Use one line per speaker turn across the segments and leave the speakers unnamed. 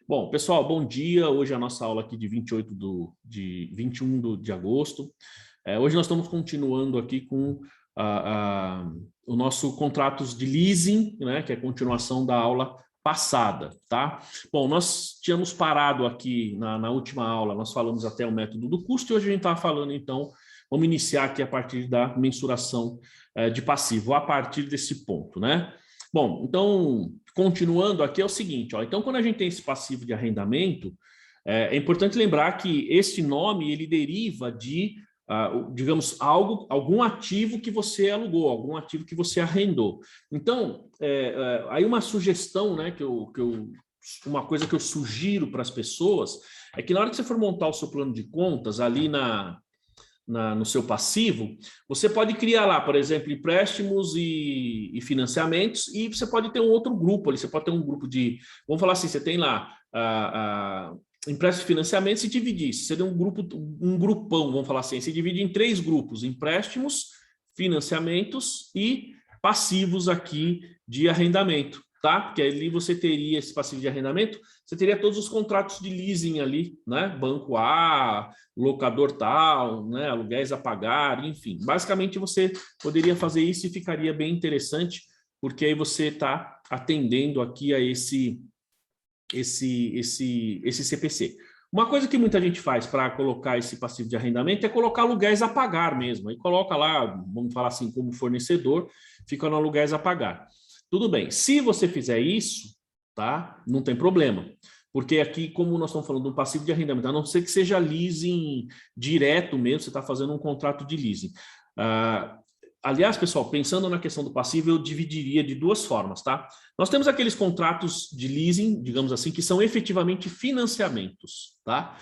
Bom, pessoal, bom dia. Hoje é a nossa aula aqui de 21 de agosto. Hoje nós estamos continuando aqui com o nosso contratos de leasing, né, que é a continuação da aula passada, tá? Bom, nós tínhamos parado aqui na última aula, nós falamos até o método do custo e hoje a gente está falando, então, vamos iniciar aqui a partir da mensuração de passivo, a partir desse ponto, né? Bom, então, continuando aqui é o seguinte, ó, então quando a gente tem esse passivo de arrendamento, é importante lembrar que esse nome ele deriva de, digamos, algum ativo que você alugou, algum ativo que você arrendou. Então, aí uma sugestão, né, uma coisa que eu sugiro para as pessoas é que na hora que você for montar o seu plano de contas, ali no seu passivo, você pode criar lá, por exemplo, empréstimos e financiamentos, e você pode ter um outro grupo ali, você pode ter um grupo de, vamos falar assim, você tem lá empréstimos e financiamentos e dividir, você tem um grupão, vamos falar assim, você divide em 3 grupos, empréstimos, financiamentos e passivos aqui de arrendamento, tá? Porque ali você teria esse passivo de arrendamento, você teria todos os contratos de leasing ali, né? Banco A, locador tal, né? Aluguéis a pagar, enfim. Basicamente você poderia fazer isso e ficaria bem interessante, porque aí você está atendendo aqui a esse CPC. Uma coisa que muita gente faz para colocar esse passivo de arrendamento é colocar aluguéis a pagar mesmo. Aí coloca lá, vamos falar assim, como fornecedor, fica no aluguéis a pagar. Tudo bem, se você fizer isso, tá? Não tem problema. Porque aqui, como nós estamos falando de um passivo de arrendamento, a não ser que seja leasing direto mesmo, você está fazendo um contrato de leasing. Aliás, pessoal, pensando na questão do passivo, eu dividiria de 2 formas, tá? Nós temos aqueles contratos de leasing, digamos assim, que são efetivamente financiamentos, tá?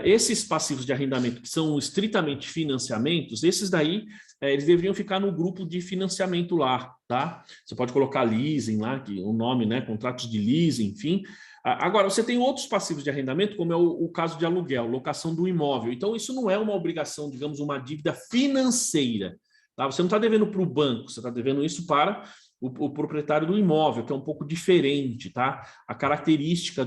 Esses passivos de arrendamento que são estritamente financiamentos, esses daí, eles deveriam ficar no grupo de financiamento lá, tá? Você pode colocar leasing lá, que o nome, né? Contratos de leasing, enfim. Agora, você tem outros passivos de arrendamento, como é o caso de aluguel, locação do imóvel. Então, isso não é uma obrigação, digamos, uma dívida financeira. Tá? Você não está devendo para o banco, você está devendo isso para o proprietário do imóvel, que é um pouco diferente, tá? A característica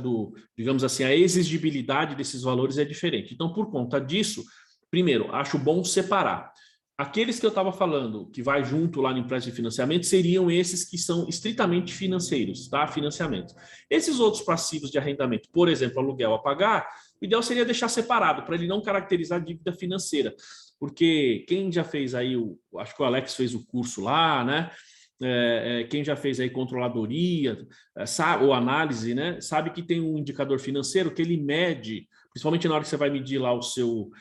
digamos assim, a exigibilidade desses valores é diferente. Então, por conta disso, primeiro, acho bom separar. Aqueles que eu estava falando, que vai junto lá no empréstimo de financiamento, seriam esses que são estritamente financeiros, tá? Financiamento. Esses outros passivos de arrendamento, por exemplo, aluguel a pagar, o ideal seria deixar separado, para ele não caracterizar dívida financeira. Porque quem já fez aí, acho que o Alex fez o curso lá, né? Quem já fez aí controladoria, ou análise, né? Sabe que tem um indicador financeiro que ele mede, principalmente na hora que você vai medir lá o seu...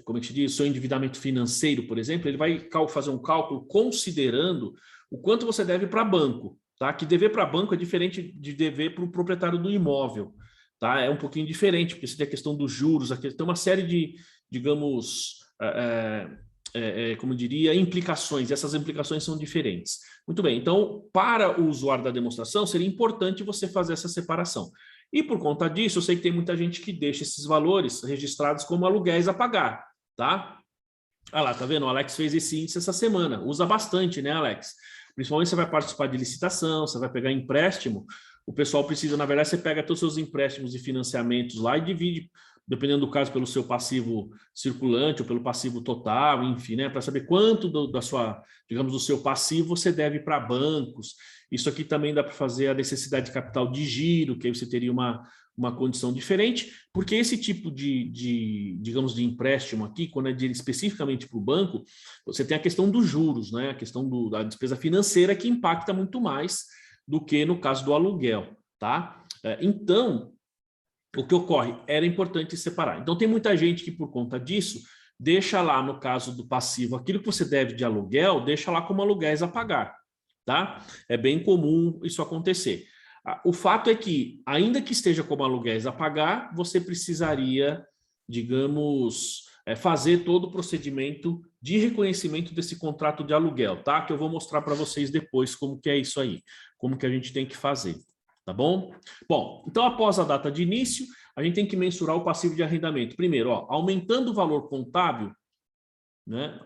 como é que se diz, o seu endividamento financeiro, por exemplo, ele vai fazer um cálculo considerando o quanto você deve para banco, tá? Que dever para banco é diferente de dever para o proprietário do imóvel, tá? É um pouquinho diferente, porque você tem a questão dos juros, aqui tem uma série de, digamos, como eu diria, implicações, e essas implicações são diferentes. Muito bem, então, para o usuário da demonstração, seria importante você fazer essa separação. E por conta disso, eu sei que tem muita gente que deixa esses valores registrados como aluguéis a pagar, tá? Ah lá, tá vendo? O Alex fez esse índice essa semana. Usa bastante, né, Alex? Principalmente você vai participar de licitação, você vai pegar empréstimo. O pessoal precisa, na verdade, você pega todos os seus empréstimos e financiamentos lá e divide, dependendo do caso, pelo seu passivo circulante ou pelo passivo total, enfim, né? Para saber quanto digamos, do seu passivo você deve para bancos. Isso aqui também dá para fazer a necessidade de capital de giro, que aí você teria uma condição diferente, porque esse tipo digamos, de empréstimo aqui, quando é especificamente para o banco, você tem a questão dos juros, né? A questão da despesa financeira que impacta muito mais do que no caso do aluguel, tá? Então, o que ocorre? Era importante separar. Então, tem muita gente que, por conta disso, deixa lá, no caso do passivo, aquilo que você deve de aluguel, deixa lá como aluguéis a pagar, tá? É bem comum isso acontecer. O fato é que, ainda que esteja como aluguéis a pagar, você precisaria, digamos, fazer todo o procedimento de reconhecimento desse contrato de aluguel, tá? Que eu vou mostrar para vocês depois como que é isso aí, como que a gente tem que fazer, tá bom? Bom, então após a data de início, a gente tem que mensurar o passivo de arrendamento. Primeiro, ó, aumentando o valor contábil, né?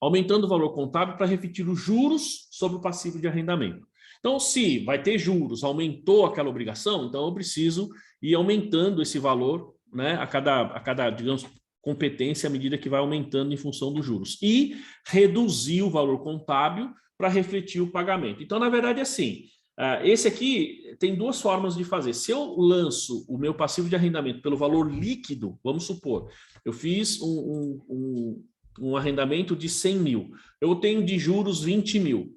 Aumentando o valor contábil para refletir os juros sobre o passivo de arrendamento. Então, se vai ter juros, aumentou aquela obrigação, então eu preciso ir aumentando esse valor, né, a cada, digamos, competência à medida que vai aumentando em função dos juros. E reduzir o valor contábil para refletir o pagamento. Então, na verdade, assim, esse aqui tem duas formas de fazer. Se eu lanço o meu passivo de arrendamento pelo valor líquido, vamos supor, eu fiz um arrendamento de 100 mil, eu tenho de juros 20 mil.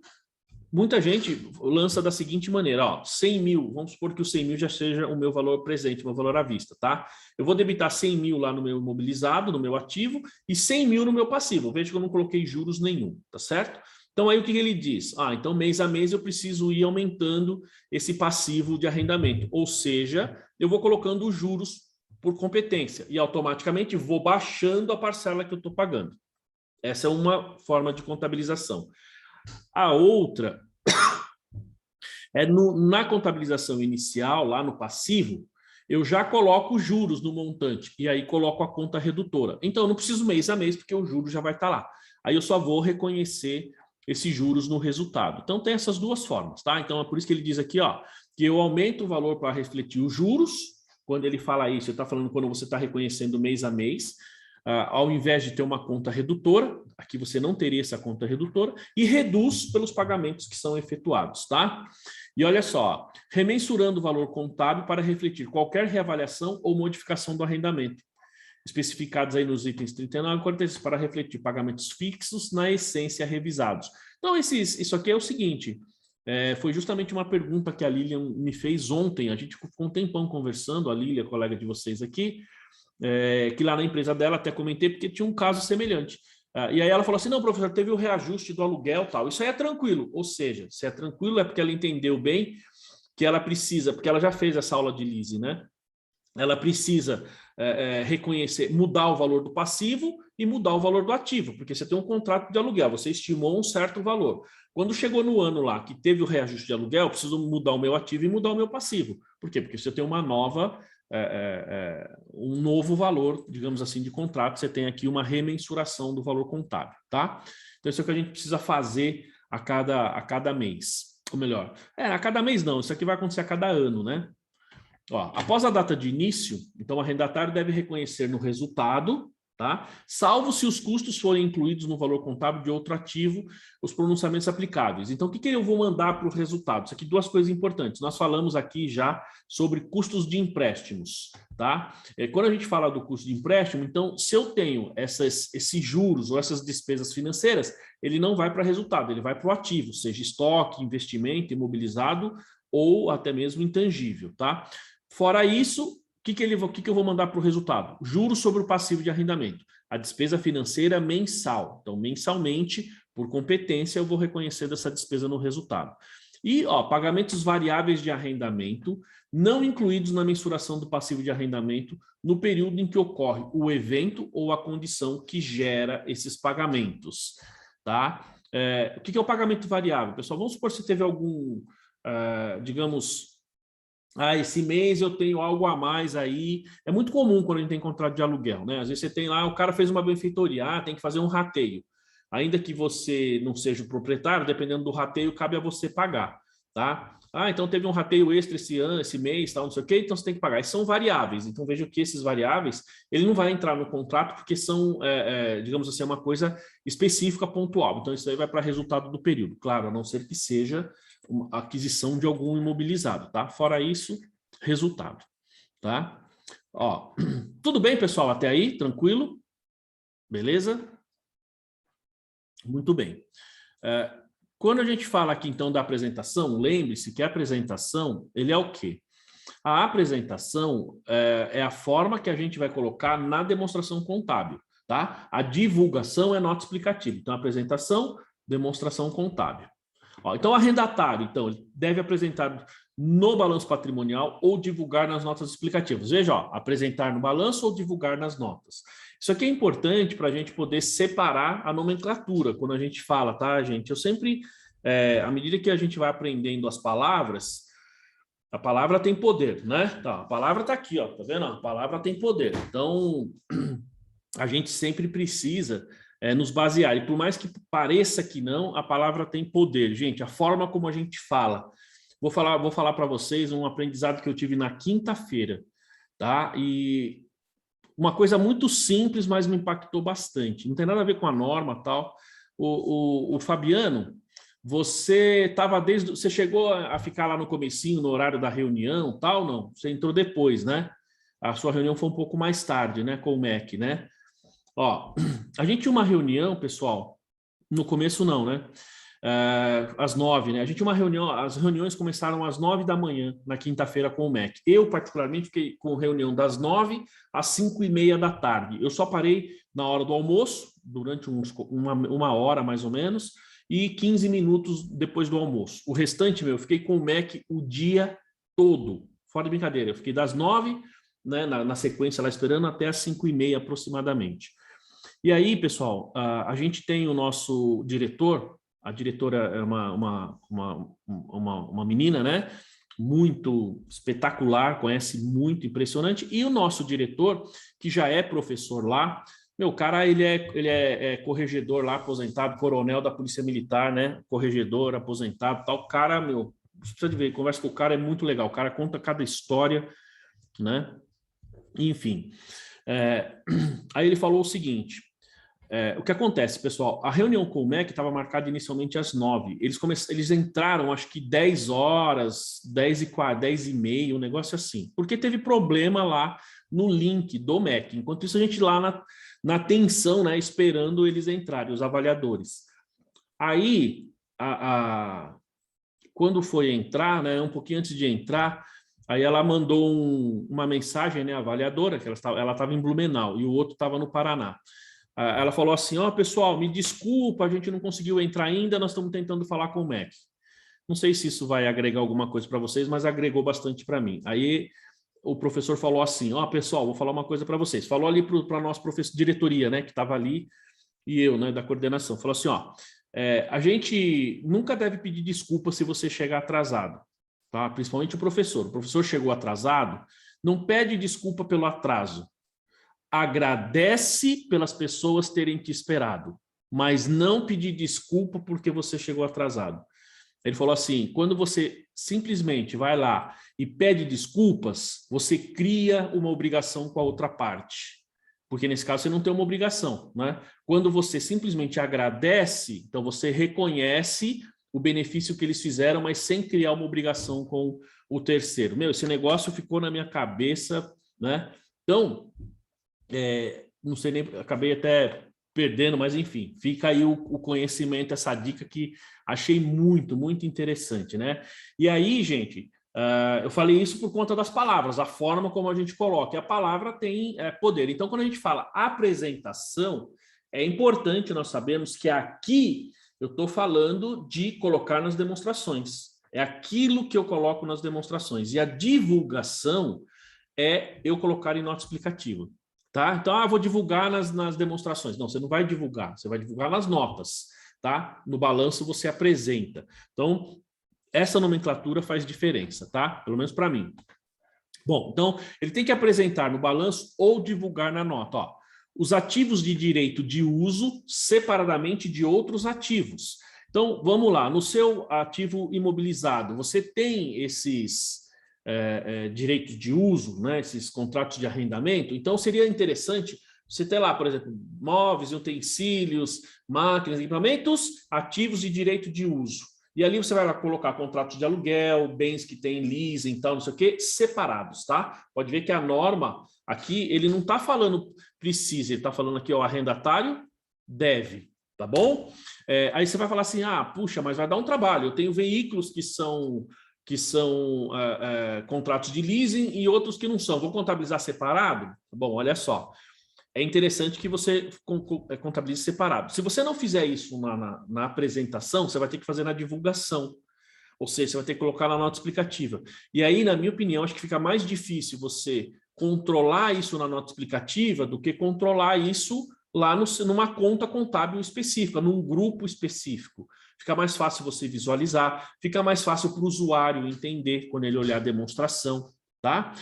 Muita gente lança da seguinte maneira, ó, 100 mil, vamos supor que o 100 mil já seja o meu valor presente, o meu valor à vista, tá? Eu vou debitar 100 mil lá no meu imobilizado, no meu ativo, e 100 mil no meu passivo. Veja que eu não coloquei juros nenhum, tá certo? Então, aí o que ele diz? Então mês a mês eu preciso ir aumentando esse passivo de arrendamento, ou seja, eu vou colocando os juros por competência e automaticamente vou baixando a parcela que eu estou pagando. Essa é uma forma de contabilização. A outra é na contabilização inicial, lá no passivo, eu já coloco os juros no montante e aí coloco a conta redutora. Então, eu não preciso mês a mês, porque o juro já vai estar lá. Aí eu só vou reconhecer esses juros no resultado. Então, tem essas duas formas, tá? Então, é por isso que ele diz aqui, ó, que eu aumento o valor para refletir os juros. Quando ele fala isso, ele está falando quando você está reconhecendo mês a mês, ao invés de ter uma conta redutora, aqui você não teria essa conta redutora, e reduz pelos pagamentos que são efetuados, tá? E olha só, remensurando o valor contábil para refletir qualquer reavaliação ou modificação do arrendamento, especificados aí nos itens 39 e 46, para refletir pagamentos fixos na essência revisados. Então, isso aqui é o seguinte, foi justamente uma pergunta que a Lilian me fez ontem, a gente ficou um tempão conversando, a Lilian, colega de vocês aqui, que lá na empresa dela, até comentei, porque tinha um caso semelhante. E aí ela falou assim, não, professor, teve o reajuste do aluguel e tal. Isso aí é tranquilo. Ou seja, se é tranquilo é porque ela entendeu bem que ela precisa, porque ela já fez essa aula de leasing, né? Ela precisa reconhecer, mudar o valor do passivo e mudar o valor do ativo, porque você tem um contrato de aluguel, você estimou um certo valor. Quando chegou no ano lá que teve o reajuste de aluguel, eu preciso mudar o meu ativo e mudar o meu passivo. Por quê? Porque você tem uma nova... um novo valor, digamos assim, de contrato, você tem aqui uma remensuração do valor contábil, tá? Então, isso é o que a gente precisa fazer a cada mês. Ou melhor, a cada mês não, isso aqui vai acontecer a cada ano, né? Ó, após a data de início, então o arrendatário deve reconhecer no resultado, tá? Salvo se os custos forem incluídos no valor contábil de outro ativo, os pronunciamentos aplicáveis. Então, o que eu vou mandar para o resultado? Isso aqui, duas coisas importantes. Nós falamos aqui já sobre custos de empréstimos, tá? Quando a gente fala do custo de empréstimo, então, se eu tenho esses juros ou essas despesas financeiras, ele não vai para resultado, ele vai para o ativo, seja estoque, investimento, imobilizado ou até mesmo intangível, tá? Fora isso, o que eu vou mandar para o resultado? Juros sobre o passivo de arrendamento. A despesa financeira mensal. Então, mensalmente, por competência, eu vou reconhecer essa despesa no resultado. E, pagamentos variáveis de arrendamento, não incluídos na mensuração do passivo de arrendamento, no período em que ocorre o evento ou a condição que gera esses pagamentos. Tá? O que é o pagamento variável? Pessoal, vamos supor que você teve algum, digamos... esse mês eu tenho algo a mais aí. É muito comum quando a gente tem contrato de aluguel, né? Às vezes você tem lá, o cara fez uma benfeitoria, tem que fazer um rateio. Ainda que você não seja o proprietário, dependendo do rateio, cabe a você pagar, tá? Então teve um rateio extra esse ano, esse mês, tal, não sei o quê, então você tem que pagar. E são variáveis, então veja que esses variáveis, ele não vai entrar no contrato porque são, digamos assim, uma coisa específica, pontual. Então isso aí vai para resultado do período, claro, a não ser que seja uma aquisição de algum imobilizado, tá? Fora isso, resultado, tá? Tudo bem, pessoal, até aí, tranquilo? Beleza? Muito bem. Quando a gente fala aqui, então, da apresentação, lembre-se que a apresentação, ele é o quê? A apresentação é a forma que a gente vai colocar na demonstração contábil, tá? A divulgação é nota explicativa. Então, apresentação, demonstração contábil. Então, o arrendatário, então, ele deve apresentar no balanço patrimonial ou divulgar nas notas explicativas. Veja, apresentar no balanço ou divulgar nas notas. Isso aqui é importante para a gente poder separar a nomenclatura quando a gente fala, tá, gente? Eu sempre, à medida que a gente vai aprendendo as palavras, a palavra tem poder, né? Tá, a palavra está aqui, ó, tá vendo? A palavra tem poder. Então, a gente sempre precisa nos basear. E por mais que pareça que não, a palavra tem poder. Gente, a forma como a gente fala, vou falar para vocês um aprendizado que eu tive na quinta-feira, tá? E uma coisa muito simples, mas me impactou bastante. Não tem nada a ver com a norma, tal. O Fabiano, você chegou a ficar lá no comecinho, no horário da reunião, tal, não? Você entrou depois, né? A sua reunião foi um pouco mais tarde, né, com o MEC, né? Ó, a gente tinha uma reunião, pessoal, no começo não, né? Às 9, né? A gente tinha uma reunião, as reuniões começaram às 9 da manhã, na quinta-feira com o MEC. Eu, particularmente, fiquei com reunião das 9 às 5:30 da tarde. Eu só parei na hora do almoço, durante uma hora mais ou menos, e 15 minutos depois do almoço. O restante, eu fiquei com o MEC o dia todo, fora de brincadeira. Eu fiquei das 9, né, na sequência lá esperando, até às 5:30 aproximadamente. E aí, pessoal, a gente tem o nosso diretor, a diretora é uma menina, né? Muito espetacular, conhece muito, impressionante. E o nosso diretor, que já é professor lá, meu, cara, ele é corregedor lá, aposentado, coronel da Polícia Militar, né? Corregedor, aposentado, tal. Cara, meu, você precisa de ver, conversa com o cara, é muito legal. O cara conta cada história, né? Enfim. Aí ele falou o seguinte: o que acontece, pessoal? A reunião com o MEC estava marcada inicialmente às 9. Eles entraram, acho que 10 horas, 10h30, um negócio assim. Porque teve problema lá no link do MEC. Enquanto isso, a gente lá na tensão, né, esperando eles entrarem, os avaliadores. Aí, quando foi entrar, né, um pouquinho antes de entrar, aí ela mandou uma mensagem, né, avaliadora, que ela estava em Blumenau e o outro estava no Paraná. Ela falou assim: ó, pessoal, me desculpa, a gente não conseguiu entrar ainda, nós estamos tentando falar com o MEC. Não sei se isso vai agregar alguma coisa para vocês, mas agregou bastante para mim. Aí o professor falou assim: ó, pessoal, vou falar uma coisa para vocês. Falou ali para a nossa diretoria, né, que estava ali, e eu, né, da coordenação. Falou assim: ó, a gente nunca deve pedir desculpa se você chegar atrasado, tá? Principalmente o professor. O professor chegou atrasado, não pede desculpa pelo atraso. Agradece pelas pessoas terem te esperado, mas não pedir desculpa porque você chegou atrasado. Ele falou assim: quando você simplesmente vai lá e pede desculpas, você cria uma obrigação com a outra parte. Porque nesse caso você não tem uma obrigação, né? Quando você simplesmente agradece, então você reconhece o benefício que eles fizeram, mas sem criar uma obrigação com o terceiro. Meu, esse negócio ficou na minha cabeça, né? Então, não sei nem, acabei até perdendo, mas enfim, fica aí o conhecimento, essa dica que achei muito, muito interessante, né? E aí, gente, eu falei isso por conta das palavras, a forma como a gente coloca. E a palavra tem poder. Então, quando a gente fala apresentação, é importante nós sabermos que aqui eu estou falando de colocar nas demonstrações. É aquilo que eu coloco nas demonstrações. E a divulgação é eu colocar em nota explicativa. Tá? Então, vou divulgar nas demonstrações. Não, você não vai divulgar, você vai divulgar nas notas. Tá? No balanço você apresenta. Então, essa nomenclatura faz diferença, tá? Pelo menos para mim. Bom, então, ele tem que apresentar no balanço ou divulgar na nota. Ó, os ativos de direito de uso separadamente de outros ativos. Então, vamos lá. No seu ativo imobilizado, você tem esses direitos de uso, né, esses contratos de arrendamento. Então, seria interessante você ter lá, por exemplo, móveis, utensílios, máquinas, equipamentos, ativos de direito de uso. E ali você vai lá colocar contratos de aluguel, bens que tem leasing, tal, não sei o quê, separados, tá? Pode ver que a norma aqui, ele não está falando precisa, ele está falando aqui, ó, arrendatário deve, tá bom? Aí você vai falar assim: puxa, mas vai dar um trabalho. Eu tenho veículos que são contratos de leasing e outros que não são. Vou contabilizar separado? Bom, olha só. É interessante que você contabilize separado. Se você não fizer isso na apresentação, você vai ter que fazer na divulgação. Ou seja, você vai ter que colocar na nota explicativa. E aí, na minha opinião, acho que fica mais difícil você controlar isso na nota explicativa do que controlar isso lá numa conta contábil específica, num grupo específico. Fica mais fácil você visualizar, fica mais fácil para o usuário entender quando ele olhar a demonstração, tá?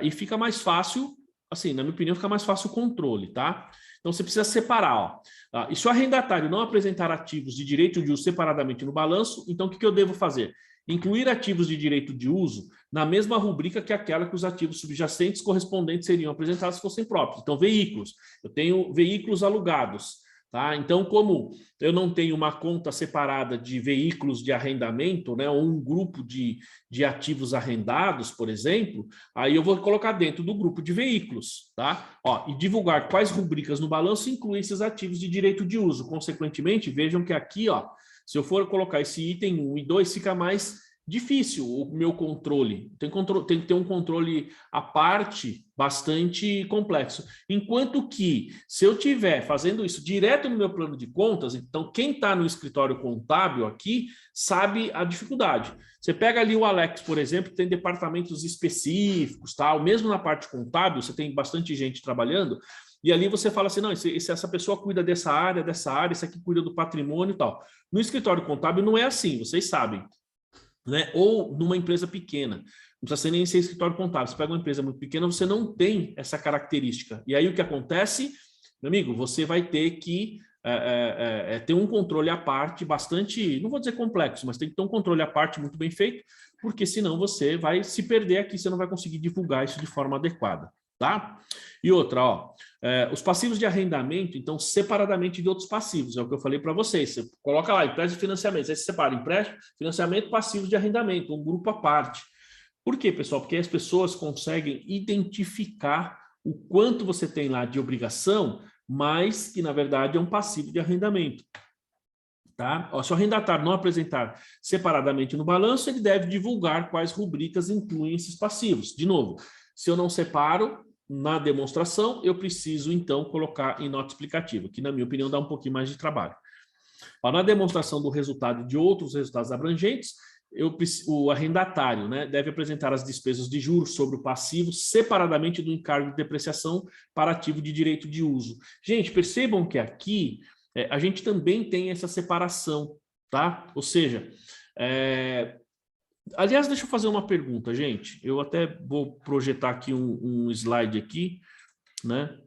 E fica mais fácil, assim, na minha opinião, fica mais fácil o controle, tá? Então, você precisa separar, ó. E se o arrendatário não apresentar ativos de direito de uso separadamente no balanço, então o que eu devo fazer? incluir ativos de direito de uso na mesma rubrica que aquela que os ativos subjacentes correspondentes seriam apresentados se fossem próprios. Então, veículos. Eu tenho veículos alugados. Tá? Então, como eu não tenho uma conta separada de veículos de arrendamento, né, ou um grupo de ativos arrendados, por exemplo, aí eu vou colocar dentro do grupo de veículos. Tá? Ó, e divulgar quais rubricas no balanço incluem esses ativos de direito de uso. Consequentemente, vejam que aqui, ó, se eu for colocar esse item 1 e 2, fica mais difícil o meu controle. Tem que ter um controle à parte bastante complexo. Enquanto que, se eu estiver fazendo isso direto no meu plano de contas, então quem está no escritório contábil aqui sabe a dificuldade. Você pega ali o Alex, por exemplo, que tem departamentos específicos, tal. Mesmo na parte contábil, você tem bastante gente trabalhando, e ali você fala assim, não, essa pessoa cuida dessa área, esse aqui cuida do patrimônio e tal. No escritório contábil não é assim, vocês sabem. Né? Ou numa empresa pequena, não precisa ser nem ser escritório contábil. Você pega uma empresa muito pequena, você não tem essa característica. E aí o que acontece, meu amigo, você vai ter que ter um controle à parte bastante, não vou dizer complexo, mas tem que ter um controle à parte muito bem feito, porque senão você vai se perder aqui, você não vai conseguir divulgar isso de forma adequada. Tá? E outra, ó, os passivos de arrendamento, então, separadamente de outros passivos, é o que eu falei para vocês. Você coloca lá, empréstimo e financiamento, aí você separa empréstimo, financiamento, passivos de arrendamento, um grupo à parte. Por quê, pessoal? Porque as pessoas conseguem identificar o quanto você tem lá de obrigação, mas que, na verdade, é um passivo de arrendamento. Tá? Ó, se o arrendatário não apresentar separadamente no balanço, ele deve divulgar quais rubricas incluem esses passivos. De novo, se eu não separo na demonstração, eu preciso, então, colocar em nota explicativa, que, na minha opinião, dá um pouquinho mais de trabalho. Ó, na demonstração do resultado de outros resultados abrangentes, o arrendatário, né, deve apresentar as despesas de juros sobre o passivo separadamente do encargo de depreciação para ativo de direito de uso. Gente, percebam que aqui a gente também tem essa separação, tá? Ou seja, aliás, deixa eu fazer uma pergunta, gente. Eu até vou projetar aqui um slide aqui, né?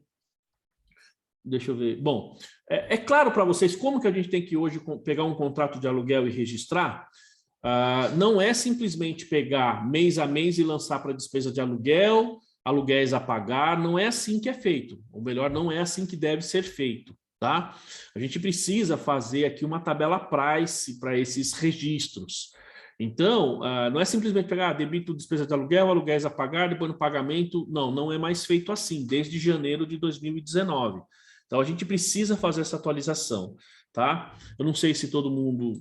Deixa eu ver. Bom, é claro para vocês como que a gente tem que hoje pegar um contrato de aluguel e registrar? Não é simplesmente pegar mês a mês e lançar para despesa de aluguel, aluguéis a pagar, não é assim que é feito. Ou melhor, não é assim que deve ser feito, tá? A gente precisa fazer aqui uma tabela price para esses registros. Então, não é simplesmente pegar débito, despesa de aluguel, aluguéis a pagar, depois no pagamento. Não, não é mais feito assim, desde janeiro de 2019. Então, a gente precisa fazer essa atualização, tá? Eu não sei se todo mundo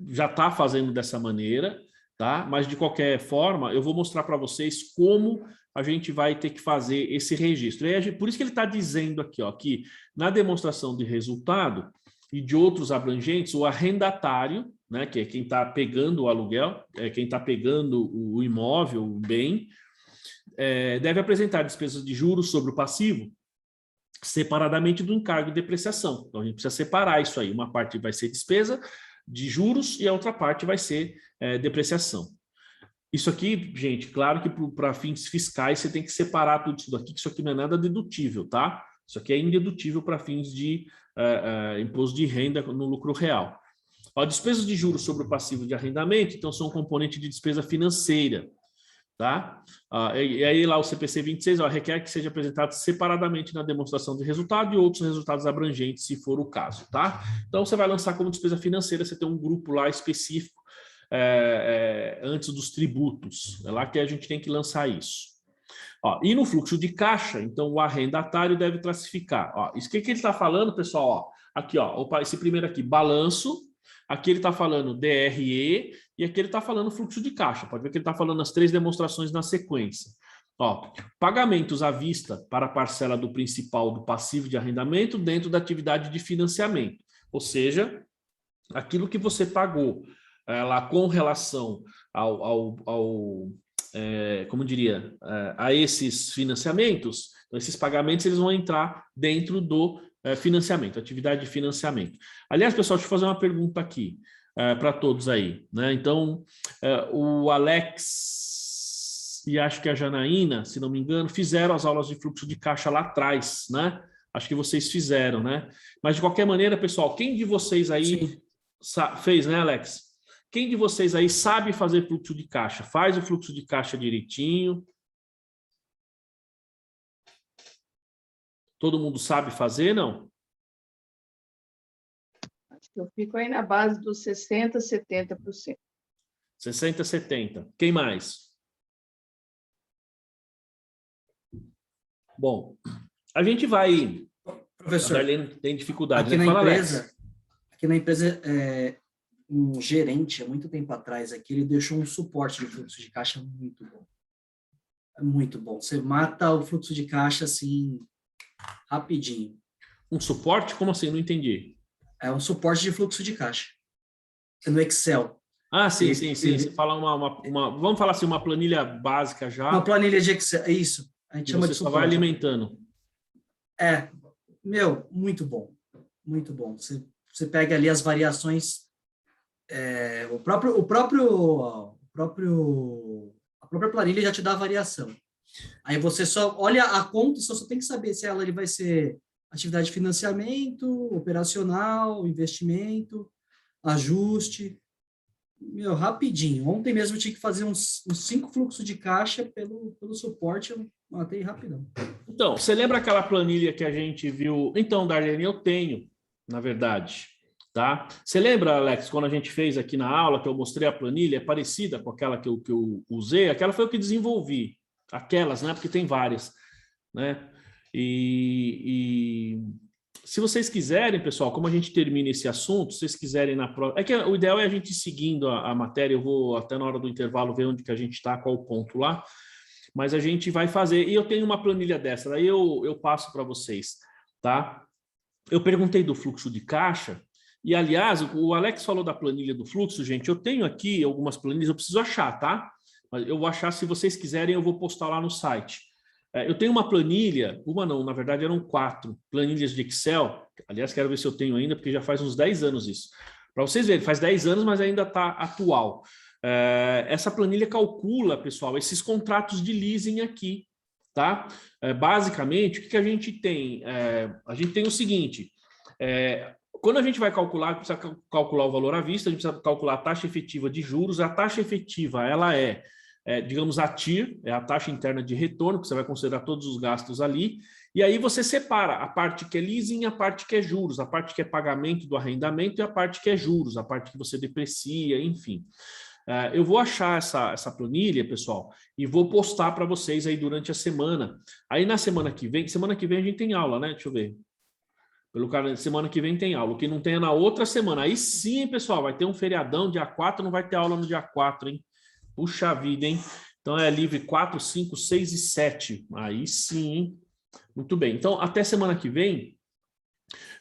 já está fazendo dessa maneira, tá? Mas, de qualquer forma, eu vou mostrar para vocês como a gente vai ter que fazer esse registro. E por isso que ele está dizendo aqui, ó, que na demonstração de resultado e de outros abrangentes, o arrendatário, né, que é quem está pegando o aluguel, quem está pegando o imóvel, o bem, deve apresentar despesas de juros sobre o passivo separadamente do encargo de depreciação. Então, a gente precisa separar isso aí. Uma parte vai ser despesa de juros e a outra parte vai ser depreciação. Isso aqui, gente, claro que para fins fiscais você tem que separar tudo isso daqui, que isso aqui não é nada dedutível, tá? Isso aqui é indedutível para fins de imposto de renda no lucro real. Ó, despesas de juros sobre o passivo de arrendamento, então são um componente de despesa financeira, tá? E aí lá o CPC 26 requer que seja apresentado separadamente na demonstração de resultado e outros resultados abrangentes, se for o caso, tá? Então você vai lançar como despesa financeira, você tem um grupo lá específico antes dos tributos, é lá que a gente tem que lançar isso. Ó, e no fluxo de caixa, então o arrendatário deve classificar. Ó, isso que ele está falando, pessoal? Ó, aqui, ó, opa, esse primeiro aqui, balanço. Aqui ele está falando DRE e aqui ele está falando fluxo de caixa. Pode ver que ele está falando as 3 demonstrações na sequência. Ó, pagamentos à vista para a parcela do principal do passivo de arrendamento dentro da atividade de financiamento. Ou seja, aquilo que você pagou lá com relação como diria, a esses financiamentos, então esses pagamentos eles vão entrar dentro do financiamento, atividade de financiamento. Aliás, pessoal, deixa eu fazer uma pergunta aqui para todos aí, né? Então, o Alex e acho que a Janaína, se não me engano, fizeram as aulas de fluxo de caixa lá atrás, né? Acho que vocês fizeram, né? Mas, de qualquer maneira, pessoal, quem de vocês aí fez, né, Alex? Quem de vocês aí sabe fazer fluxo de caixa? Faz o fluxo de caixa direitinho. Todo mundo sabe fazer, não?
Acho que eu fico aí na base dos 60%, 70%.
60, 70. Quem mais? Bom, a gente vai...
Professor,
a Darlene tem dificuldade,
aqui
né?
na
Fala,
empresa,
Alex.
aqui na empresa, um gerente, há muito tempo atrás, aqui, ele deixou um suporte de fluxo de caixa muito bom. É muito bom. Você mata o fluxo de caixa, assim, rapidinho.
Um suporte? Como assim? Não entendi.
É um suporte de fluxo de caixa. No Excel.
Ah, sim, sim, sim. Você fala vamos falar assim, uma planilha básica já.
Uma planilha de Excel, é isso. A gente chama de
Você só
suporte.
vai alimentando.
Muito bom. Muito bom. Você pega ali as variações, a própria planilha já te dá a variação. Aí você só olha a conta e só tem que saber se ele vai ser atividade de financiamento, operacional, investimento, ajuste. Rapidinho. Ontem mesmo eu tinha que fazer uns 5 fluxos de caixa pelo suporte, eu matei rapidão.
Então, você lembra aquela planilha que a gente viu? Então, Darlene, eu tenho, na verdade, tá? Você lembra, Alex, quando a gente fez aqui na aula, que eu mostrei a planilha, é parecida com aquela que eu usei? Aquela foi o que desenvolvi. Aquelas, né? Porque tem várias, né? E se vocês quiserem, pessoal, como a gente termina esse assunto, se vocês quiserem na prova... É que o ideal é a gente ir seguindo a matéria, eu vou até na hora do intervalo ver onde que a gente está, qual o ponto lá, mas a gente vai fazer, e eu tenho uma planilha dessa, daí eu passo para vocês, tá? Eu perguntei do fluxo de caixa, e aliás, o Alex falou da planilha do fluxo, gente, eu tenho aqui algumas planilhas, eu preciso achar, tá? Mas eu vou achar, se vocês quiserem, eu vou postar lá no site. Eu tenho uma planilha, uma não, na verdade eram 4 planilhas de Excel, aliás, quero ver se eu tenho ainda, porque já faz uns 10 anos isso. Para vocês verem, faz 10 anos, mas ainda está atual. Essa planilha calcula, pessoal, esses contratos de leasing aqui, tá? Basicamente, o que a gente tem? A gente tem o seguinte, quando a gente vai calcular, precisa calcular o valor à vista, a gente precisa calcular a taxa efetiva de juros, a taxa efetiva, ela digamos, a TIR, é a taxa interna de retorno, que você vai considerar todos os gastos ali, e aí você separa a parte que é leasing e a parte que é juros, a parte que é pagamento do arrendamento e a parte que é juros, a parte que você deprecia, enfim. Eu vou achar essa planilha, pessoal, e vou postar para vocês aí durante a semana. Aí na semana que vem a gente tem aula, né? Deixa eu ver. Semana que vem tem aula, o que não tem é na outra semana. Aí sim, pessoal, vai ter um feriadão, dia 4, não vai ter aula no dia 4, hein? Puxa vida, hein? Então é livre 4, 5, 6 e 7. Aí sim, hein? Muito bem. Então, até semana que vem.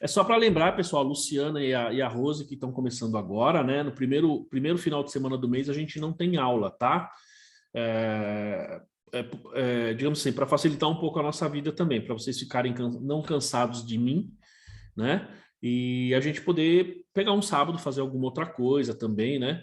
É só para lembrar, pessoal, a Luciana e a Rose, que estão começando agora, né? No primeiro final de semana do mês, a gente não tem aula, tá? Digamos assim, para facilitar um pouco a nossa vida também, para vocês ficarem não cansados de mim, né? E a gente poder pegar um sábado, fazer alguma outra coisa também, né?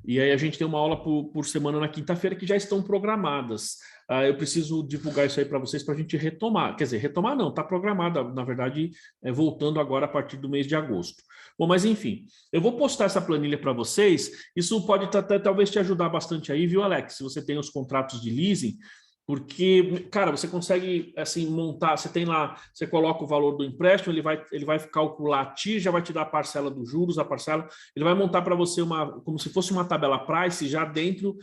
E aí a gente tem uma aula por semana na quinta-feira que já estão programadas. Eu preciso divulgar isso aí para vocês para a gente retomar. Quer dizer, retomar não, está programada, na verdade, voltando agora a partir do mês de agosto. Bom, mas enfim, eu vou postar essa planilha para vocês. Isso pode talvez te ajudar bastante aí, viu, Alex? Se você tem os contratos de leasing, porque, cara, você consegue assim montar, você tem lá, você coloca o valor do empréstimo, ele vai calcular a TIR, já vai te dar a parcela dos juros, a parcela, ele vai montar para você como se fosse uma tabela price já dentro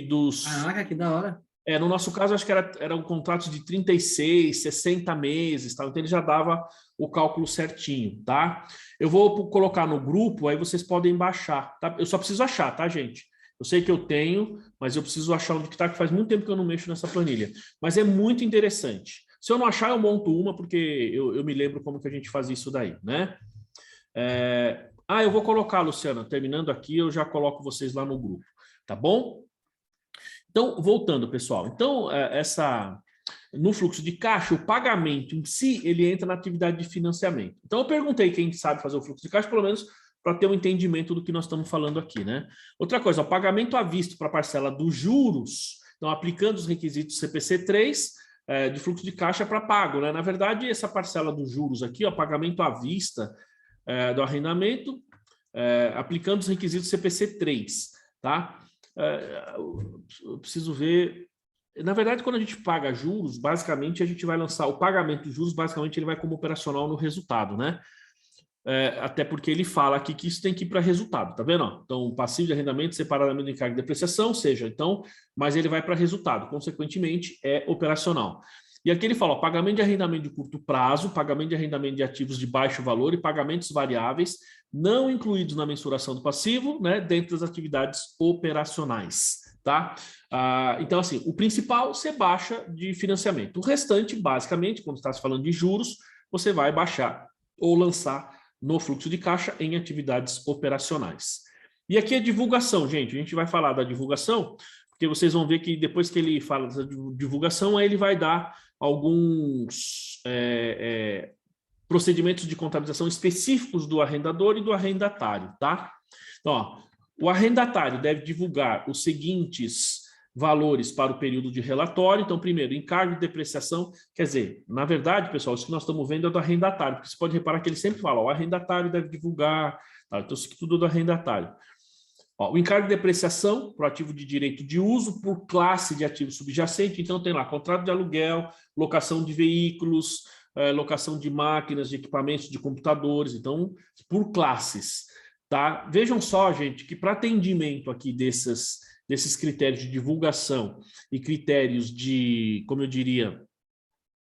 dos...
Caraca, que da hora.
No nosso caso, acho que era um contrato de 36, 60 meses, tá? Então ele já dava o cálculo certinho, tá? Eu vou colocar no grupo, aí vocês podem baixar, tá? Eu só preciso achar, tá, gente? Eu sei que eu tenho, mas eu preciso achar onde que está, que faz muito tempo que eu não mexo nessa planilha. Mas é muito interessante. Se eu não achar, eu monto uma, porque eu me lembro como que a gente faz isso daí, né? Eu vou colocar, Luciana, terminando aqui, eu já coloco vocês lá no grupo, tá bom? Então, voltando, pessoal. Então, no fluxo de caixa, o pagamento em si, ele entra na atividade de financiamento. Então, eu perguntei quem sabe fazer o fluxo de caixa, pelo menos para ter um entendimento do que nós estamos falando aqui, né? Outra coisa, o pagamento à vista para a parcela dos juros, então, aplicando os requisitos CPC3 de fluxo de caixa para pago, né? Na verdade, essa parcela dos juros aqui, o pagamento à vista do arrendamento, aplicando os requisitos CPC 3, tá? Eu preciso ver... Na verdade, quando a gente paga juros, basicamente a gente vai lançar o pagamento de juros, basicamente ele vai como operacional no resultado, né? Até porque ele fala aqui que isso tem que ir para resultado, tá vendo? Então, passivo de arrendamento separadamente do encargo de depreciação, seja, então, mas ele vai para resultado, consequentemente é operacional. E aqui ele fala, ó, pagamento de arrendamento de curto prazo, pagamento de arrendamento de ativos de baixo valor e pagamentos variáveis não incluídos na mensuração do passivo, né, dentro das atividades operacionais, tá? Então, assim, o principal você baixa de financiamento. O restante, basicamente, quando está se falando de juros, você vai baixar ou lançar no fluxo de caixa em atividades operacionais. E aqui a divulgação, gente. A gente vai falar da divulgação, porque vocês vão ver que depois que ele fala da divulgação, aí ele vai dar alguns procedimentos de contabilização específicos do arrendador e do arrendatário, tá? Então, ó, o arrendatário deve divulgar os seguintes valores para o período de relatório. Então, primeiro, encargo de depreciação. Quer dizer, na verdade, pessoal, isso que nós estamos vendo é do arrendatário, porque você pode reparar que ele sempre fala, ó, o arrendatário deve divulgar, tá? Então, isso aqui tudo é do arrendatário. Ó, o encargo de depreciação para o ativo de direito de uso por classe de ativo subjacente. Então, tem lá contrato de aluguel, locação de veículos, locação de máquinas, de equipamentos, de computadores. Então, por classes, tá? Vejam só, gente, que para atendimento aqui desses critérios de divulgação e critérios de, como eu diria,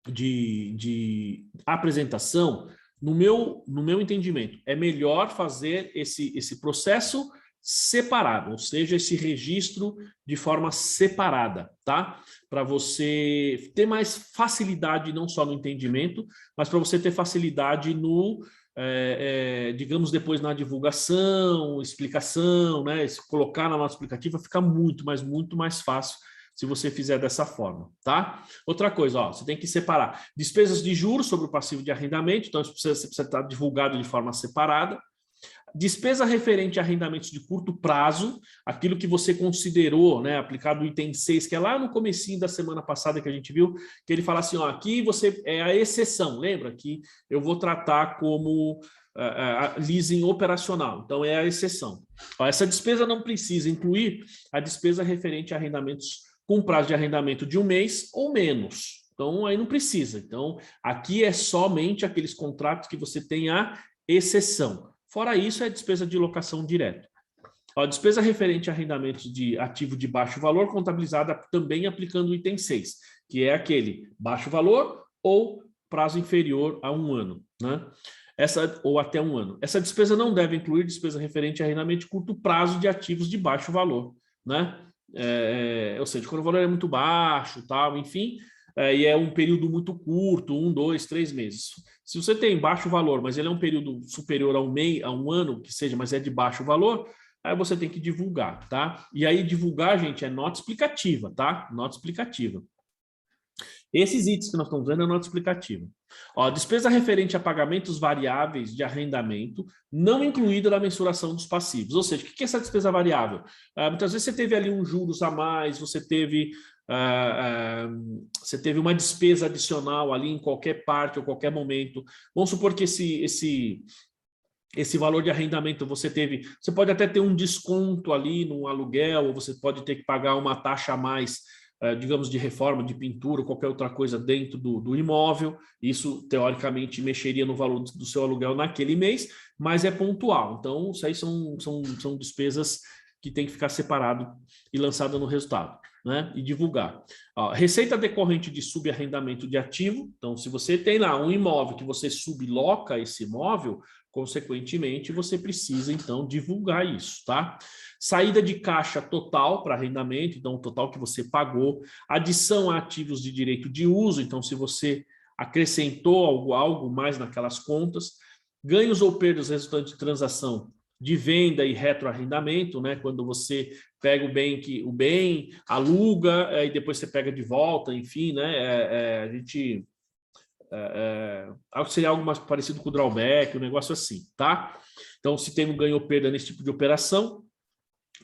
de apresentação, no meu entendimento, é melhor fazer esse processo separado, ou seja, esse registro de forma separada, tá? Para você ter mais facilidade não só no entendimento, mas para você ter facilidade no, digamos, depois na divulgação, explicação, né? Se colocar na nota explicativa fica muito mais fácil se você fizer dessa forma, tá? Outra coisa, ó, você tem que separar despesas de juros sobre o passivo de arrendamento, então isso precisa estar divulgado de forma separada. Despesa referente a arrendamentos de curto prazo, aquilo que você considerou, né, aplicado no item 6, que é lá no comecinho da semana passada que a gente viu, que ele fala assim, ó, aqui você é a exceção, lembra que eu vou tratar como leasing operacional, então é a exceção. Ó, essa despesa não precisa incluir a despesa referente a arrendamentos com prazo de arrendamento de 1 mês ou menos, então aí não precisa. Então aqui é somente aqueles contratos que você tem a exceção. Fora isso, é despesa de locação direta. A despesa referente a arrendamentos de ativo de baixo valor, contabilizada também aplicando o item 6, que é aquele baixo valor ou prazo inferior a 1 ano, né? Ou até 1 ano. Essa despesa não deve incluir despesa referente a arrendamento de curto prazo de ativos de baixo valor, né? Ou seja, quando o valor é muito baixo, tal, enfim, e é um período muito curto, 1, 2, 3 meses. Se você tem baixo valor, mas ele é um período superior a 1 ano, que seja, mas é de baixo valor, aí você tem que divulgar, tá? E aí divulgar, gente, é nota explicativa, tá? Nota explicativa. Esses itens que nós estamos vendo é nota explicativa. Ó, despesa referente a pagamentos variáveis de arrendamento, não incluída na mensuração dos passivos. Ou seja, o que é essa despesa variável? Muitas vezes você teve ali uns juros a mais, você teve uma despesa adicional ali em qualquer parte ou qualquer momento. Vamos supor que esse valor de arrendamento você pode até ter um desconto ali no aluguel, ou você pode ter que pagar uma taxa a mais, digamos, de reforma, de pintura, ou qualquer outra coisa dentro do imóvel. Isso, teoricamente, mexeria no valor do seu aluguel naquele mês, mas é pontual. Então, isso aí são despesas que tem que ficar separado e lançada no resultado, né? E divulgar. Ó, receita decorrente de subarrendamento de ativo. Então, se você tem lá um imóvel que você subloca esse imóvel, consequentemente, você precisa, então, divulgar isso, tá? Saída de caixa total para arrendamento, então, o total que você pagou. Adição a ativos de direito de uso, então, se você acrescentou algo mais naquelas contas. Ganhos ou perdas resultantes de transação de venda e retroarrendamento, né? Quando você pega o bem aluga e depois você pega de volta, enfim, né? Seria algo mais parecido com o drawback, um negócio assim, tá? Então, se tem um ganho ou perda nesse tipo de operação,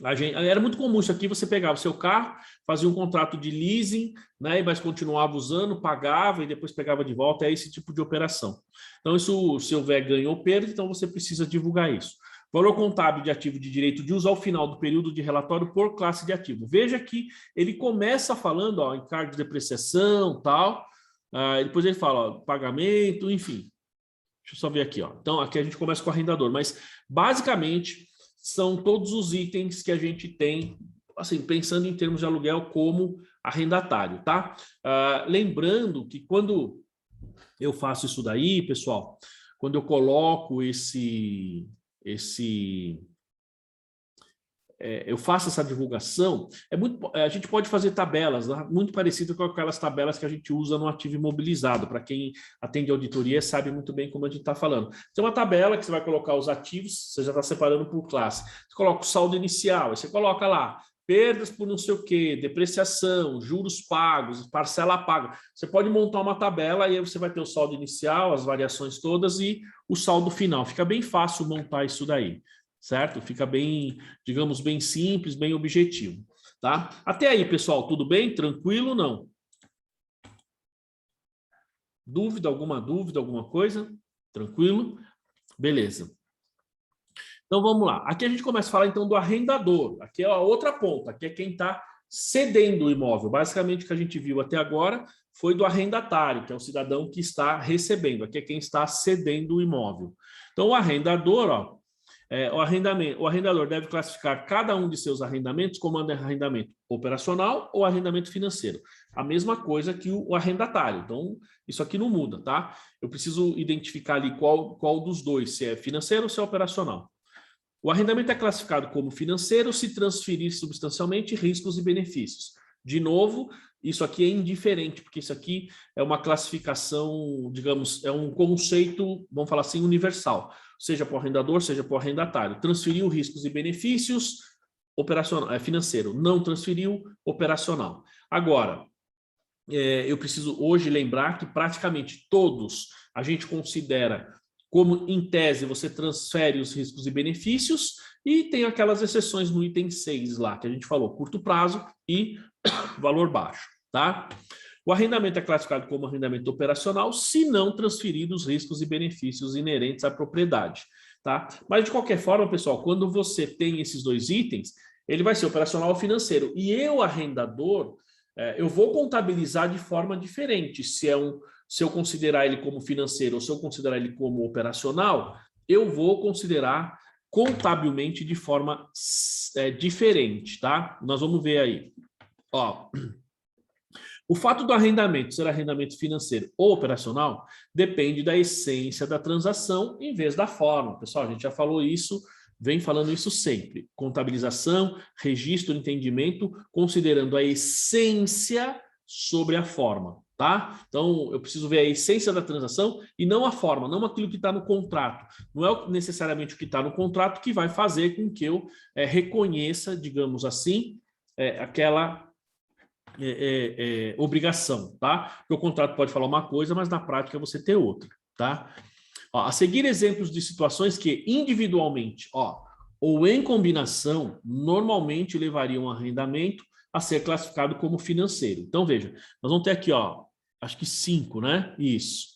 era muito comum isso aqui, você pegava o seu carro, fazia um contrato de leasing, né, mas continuava usando, pagava e depois pegava de volta, é esse tipo de operação. Então, isso, se houver ganho ou perda, então você precisa divulgar isso. Valor contábil de ativo de direito de uso ao final do período de relatório por classe de ativo. Veja que ele começa falando, ó, encargo de depreciação, tal, depois ele fala, ó, pagamento, enfim. Deixa eu só ver aqui, ó. Então, aqui a gente começa com o arrendador, mas basicamente são todos os itens que a gente tem, assim, pensando em termos de aluguel como arrendatário, tá? Lembrando que quando eu faço isso daí, pessoal, quando eu coloco eu faço essa divulgação, a gente pode fazer tabelas, né, muito parecidas com aquelas tabelas que a gente usa no ativo imobilizado. Para quem atende auditoria sabe muito bem como a gente está falando. Tem uma tabela que você vai colocar os ativos, você já está separando por classe. Você coloca o saldo inicial, aí você coloca lá perdas por não sei o quê, depreciação, juros pagos, parcela paga. Você pode montar uma tabela e aí você vai ter o saldo inicial, as variações todas e o saldo final. Fica bem fácil montar isso daí, certo? Fica bem, digamos, bem simples, bem objetivo, tá? Até aí, pessoal, tudo bem? Tranquilo ou não? Alguma dúvida, alguma coisa? Tranquilo? Beleza. Então, vamos lá. Aqui a gente começa a falar, então, do arrendador. Aqui é a outra ponta. Aqui é quem está cedendo o imóvel. Basicamente, o que a gente viu até agora foi do arrendatário, que é o cidadão que está recebendo. Aqui é quem está cedendo o imóvel. Então, o arrendador, ó, o arrendador deve classificar cada um de seus arrendamentos como arrendamento operacional ou arrendamento financeiro. A mesma coisa que o arrendatário. Então, isso aqui não muda, tá? Eu preciso identificar ali qual dos dois, se é financeiro ou se é operacional. O arrendamento é classificado como financeiro se transferir substancialmente riscos e benefícios. De novo, isso aqui é indiferente, porque isso aqui é uma classificação, digamos, é um conceito, vamos falar assim, universal. Seja para o arrendador, seja para o arrendatário. Transferiu riscos e benefícios, operacional, financeiro. Não transferiu, operacional. Agora, eu preciso hoje lembrar que praticamente todos a gente considera como, em tese, você transfere os riscos e benefícios e tem aquelas exceções no item 6 lá, que a gente falou, curto prazo e valor baixo, tá? O arrendamento é classificado como arrendamento operacional se não transferir os riscos e benefícios inerentes à propriedade, tá? Mas, de qualquer forma, pessoal, quando você tem esses dois itens, ele vai ser operacional ou financeiro. E eu, arrendador, eu vou contabilizar de forma diferente. Se eu considerar ele como financeiro ou se eu considerar ele como operacional, eu vou considerar contabilmente de forma diferente, tá? Nós vamos ver aí. Ó, o fato do arrendamento ser arrendamento financeiro ou operacional depende da essência da transação em vez da forma. Pessoal, a gente já falou isso, vem falando isso sempre. Contabilização, registro, entendimento, considerando a essência sobre a forma, tá? Então, eu preciso ver a essência da transação e não a forma, não aquilo que está no contrato. Não é necessariamente o que está no contrato que vai fazer com que eu reconheça, digamos assim, aquela obrigação, tá? Porque o contrato pode falar uma coisa, mas na prática você tem outra, tá? Ó, a seguir exemplos de situações que individualmente, ó, ou em combinação, normalmente levariam um arrendamento a ser classificado como financeiro. Então, veja, nós vamos ter aqui, ó, acho que 5, né? Isso.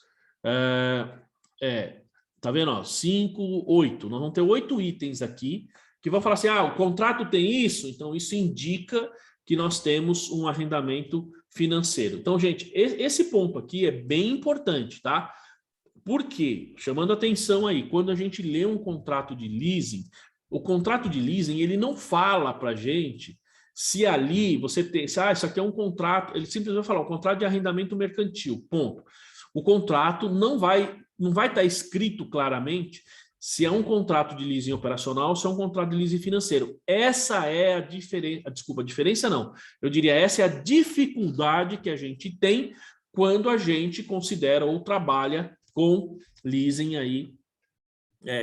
Tá vendo? Ó, 5, 8. Nós vamos ter 8 itens aqui que vão falar assim, o contrato tem isso, então isso indica que nós temos um arrendamento financeiro. Então, gente, esse ponto aqui é bem importante, tá? Por quê? Chamando atenção aí, quando a gente lê um contrato de leasing, o contrato de leasing, ele não fala para a gente se ali você tem, isso aqui é um contrato, ele simplesmente vai falar, um contrato de arrendamento mercantil, ponto. O contrato não vai estar escrito claramente se é um contrato de leasing operacional ou se é um contrato de leasing financeiro. Essa é a diferença, desculpa, a diferença não, eu diria essa é a dificuldade que a gente tem quando a gente considera ou trabalha com leasing aí,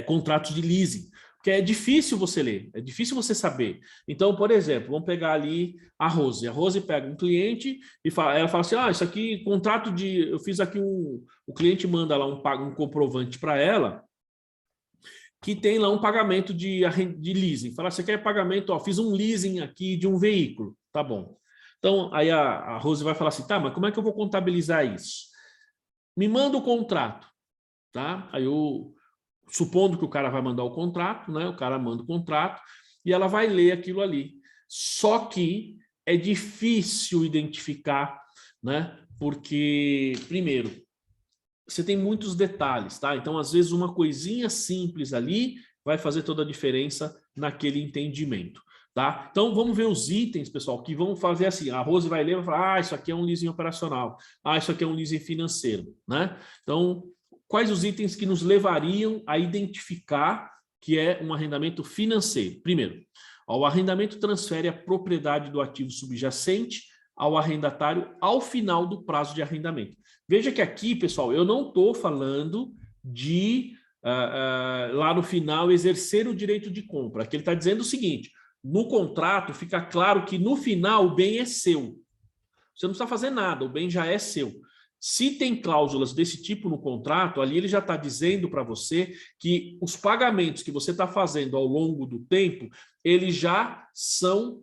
contratos de leasing. Porque é difícil você ler, é difícil você saber. Então, por exemplo, vamos pegar ali a Rose. A Rose pega um cliente e ela fala assim, isso aqui, contrato de... Eu fiz aqui o cliente manda lá um comprovante para ela que tem lá um pagamento de leasing. Fala, você quer pagamento? Fiz um leasing aqui de um veículo. Tá bom. Então, aí a Rose vai falar assim, tá, mas como é que eu vou contabilizar isso? Me manda o contrato, tá? Aí supondo que o cara vai mandar o contrato, né? O cara manda o contrato e ela vai ler aquilo ali. Só que é difícil identificar, né? Porque, primeiro, você tem muitos detalhes, tá? Então, às vezes, uma coisinha simples ali vai fazer toda a diferença naquele entendimento, tá? Então, vamos ver os itens, pessoal, que vão fazer assim. A Rose vai ler e vai falar, ah, isso aqui é um leasing operacional. Ah, isso aqui é um leasing financeiro, né? Então, quais os itens que nos levariam a identificar que é um arrendamento financeiro? Primeiro, o arrendamento transfere a propriedade do ativo subjacente ao arrendatário ao final do prazo de arrendamento. Veja que aqui, pessoal, eu não estou falando de, lá no final, exercer o direito de compra. Aqui ele está dizendo o seguinte, no contrato fica claro que no final o bem é seu. Você não precisa fazer nada, o bem já é seu. Se tem cláusulas desse tipo no contrato, ali ele já está dizendo para você que os pagamentos que você está fazendo ao longo do tempo, eles já são,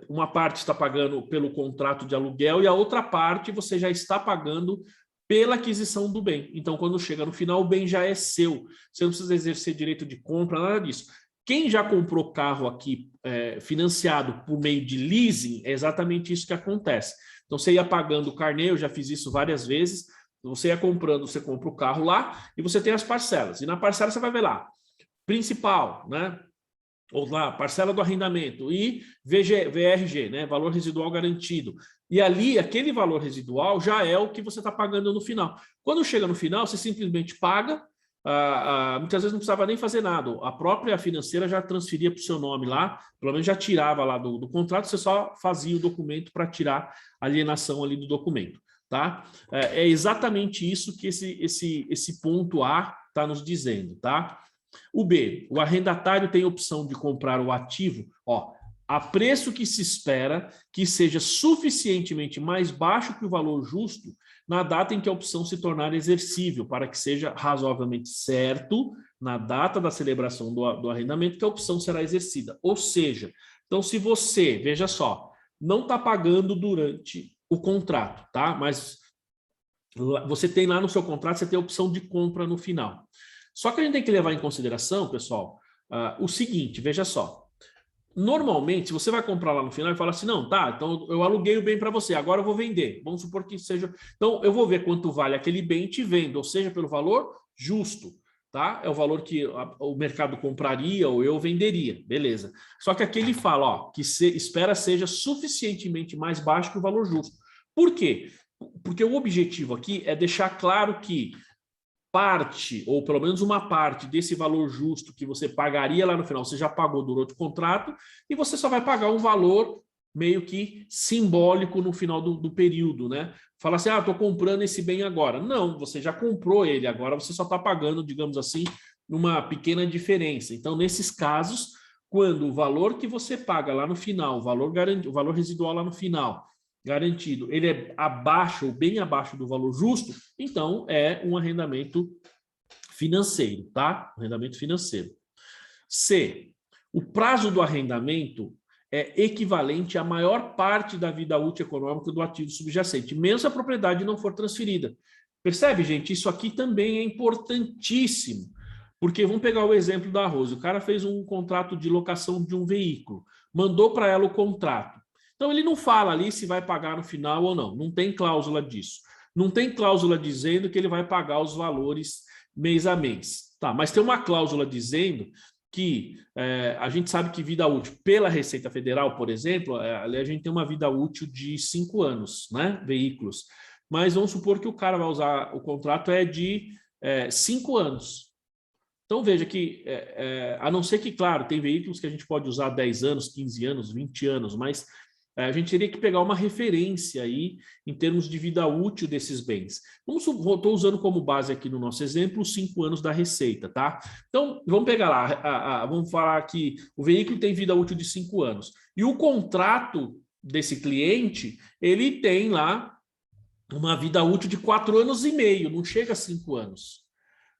uma parte está pagando pelo contrato de aluguel e a outra parte você já está pagando pela aquisição do bem. Então, quando chega no final, o bem já é seu. Você não precisa exercer direito de compra, nada disso. Quem já comprou carro aqui financiado por meio de leasing, é exatamente isso que acontece. Então, você ia pagando o carnê, eu já fiz isso várias vezes, você ia comprando, você compra o carro lá e você tem as parcelas. E na parcela você vai ver lá, principal, né? Ou lá, parcela do arrendamento e VRG, né? Valor residual garantido. E ali, aquele valor residual já é o que você está pagando no final. Quando chega no final, você simplesmente paga, muitas vezes não precisava nem fazer nada. A própria financeira já transferia para o seu nome lá, pelo menos já tirava lá do contrato, você só fazia o documento para tirar a alienação ali do documento. Tá? É exatamente isso que esse ponto A está nos dizendo. Tá? O B, o arrendatário tem a opção de comprar o ativo a preço que se espera que seja suficientemente mais baixo que o valor justo na data em que a opção se tornar exercível, para que seja razoavelmente certo, na data da celebração do arrendamento, que a opção será exercida. Ou seja, então se você, veja só, não está pagando durante o contrato, tá? Mas você tem lá no seu contrato, você tem a opção de compra no final. Só que a gente tem que levar em consideração, pessoal, o seguinte, veja só. Normalmente, se você vai comprar lá no final e fala assim, não, tá, então eu aluguei o bem para você, agora eu vou vender. Vamos supor que seja... Então, eu vou ver quanto vale aquele bem e te vendo, ou seja, pelo valor justo, tá? É o valor que o mercado compraria ou eu venderia, beleza. Só que aqui ele fala, que espera seja suficientemente mais baixo que o valor justo. Por quê? Porque o objetivo aqui é deixar claro que parte, ou pelo menos uma parte desse valor justo que você pagaria lá no final, você já pagou durante o contrato, e você só vai pagar um valor meio que simbólico no final do período, né? Fala assim, estou comprando esse bem agora. Não, você já comprou ele, agora você só está pagando, digamos assim, uma pequena diferença. Então, nesses casos, quando o valor que você paga lá no final, o valor residual lá no final, garantido, ele é abaixo ou bem abaixo do valor justo, então é um arrendamento financeiro, tá? Arrendamento financeiro. C, o prazo do arrendamento é equivalente à maior parte da vida útil econômica do ativo subjacente, mesmo se a propriedade não for transferida. Percebe, gente? Isso aqui também é importantíssimo, porque vamos pegar o exemplo da Rose. O cara fez um contrato de locação de um veículo, mandou para ela o contrato. Então, ele não fala ali se vai pagar no final ou não. Não tem cláusula disso. Não tem cláusula dizendo que ele vai pagar os valores mês a mês. Tá, mas tem uma cláusula dizendo que a gente sabe que vida útil, pela Receita Federal, por exemplo, a gente tem uma vida útil de 5 anos, né? Veículos. Mas vamos supor que o cara vai usar, o contrato é de 5 anos. Então, veja que, a não ser que, claro, tem veículos que a gente pode usar 10 anos, 15 anos, 20 anos, mas a gente teria que pegar uma referência aí em termos de vida útil desses bens. Estou usando como base aqui no nosso exemplo os 5 anos da Receita, tá? Então, vamos pegar lá, vamos falar que o veículo tem vida útil de 5 anos. E o contrato desse cliente, ele tem lá uma vida útil de 4 anos e meio, não chega a 5 anos.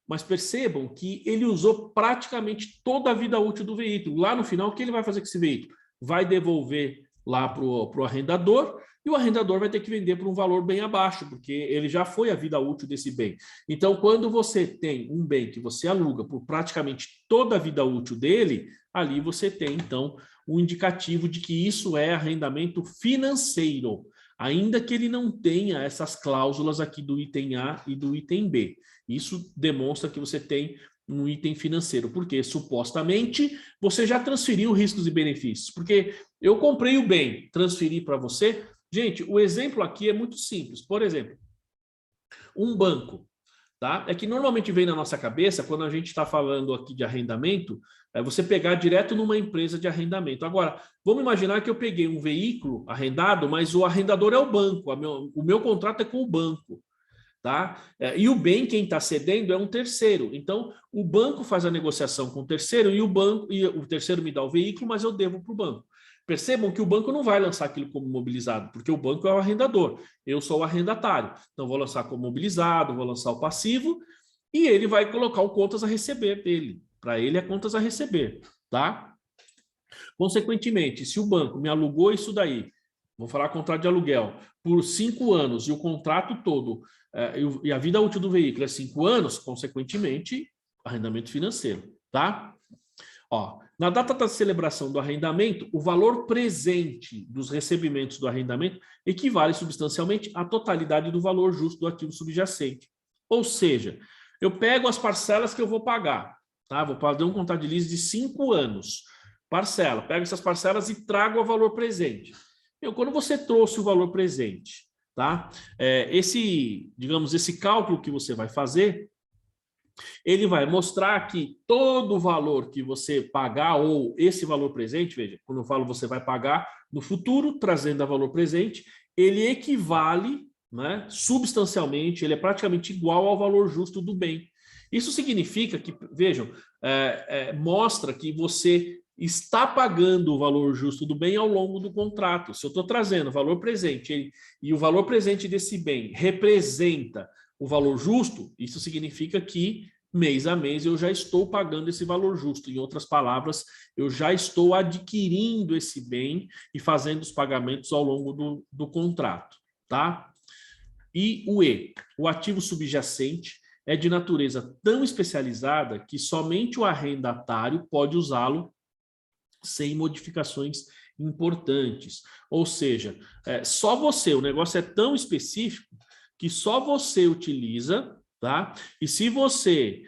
Mas percebam que ele usou praticamente toda a vida útil do veículo. Lá no final, o que ele vai fazer com esse veículo? Vai devolver lá para o arrendador, e o arrendador vai ter que vender por um valor bem abaixo, porque ele já foi a vida útil desse bem. Então, quando você tem um bem que você aluga por praticamente toda a vida útil dele, ali você tem, então, um indicativo de que isso é arrendamento financeiro, ainda que ele não tenha essas cláusulas aqui do item A e do item B. Isso demonstra que você tem um item financeiro, porque supostamente você já transferiu riscos e benefícios, porque eu comprei o bem, transferi para você. Gente, o exemplo aqui é muito simples. Por exemplo, um banco, tá? É que normalmente vem na nossa cabeça, quando a gente está falando aqui de arrendamento, é você pegar direto numa empresa de arrendamento. Agora, vamos imaginar que eu peguei um veículo arrendado, mas o arrendador é o banco, o meu contrato é com o banco. Tá? E o bem, quem está cedendo é um terceiro. Então, o banco faz a negociação com o terceiro e o terceiro me dá o veículo, mas eu devo para o banco. Percebam que o banco não vai lançar aquilo como mobilizado, porque o banco é o arrendador, eu sou o arrendatário. Então, vou lançar como mobilizado, vou lançar o passivo, e ele vai colocar o contas a receber dele. Para ele é contas a receber, tá? Consequentemente, se o banco me alugou isso daí, vou falar contrato de aluguel, por 5 anos, e o contrato todo, e a vida útil do veículo é 5 anos, consequentemente, arrendamento financeiro, tá? Ó, na data da celebração do arrendamento, o valor presente dos recebimentos do arrendamento equivale substancialmente à totalidade do valor justo do ativo subjacente. Ou seja, eu pego as parcelas que eu vou pagar, tá? Vou fazer um contrato de lease de 5 anos, parcela, pego essas parcelas e trago o valor presente. Quando você trouxe o valor presente, tá? Digamos, esse cálculo que você vai fazer, ele vai mostrar que todo o valor que você pagar, ou esse valor presente, veja, quando eu falo você vai pagar no futuro, trazendo a valor presente, ele equivale, né, substancialmente, ele é praticamente igual ao valor justo do bem. Isso significa que, vejam, mostra que você está pagando o valor justo do bem ao longo do contrato. Se eu estou trazendo o valor presente e o valor presente desse bem representa o valor justo, isso significa que mês a mês eu já estou pagando esse valor justo. Em outras palavras, eu já estou adquirindo esse bem e fazendo os pagamentos ao longo do contrato, tá? E o ativo subjacente, é de natureza tão especializada que somente o arrendatário pode usá-lo sem modificações importantes. Ou seja, só você, o negócio é tão específico que só você utiliza, tá? E se você,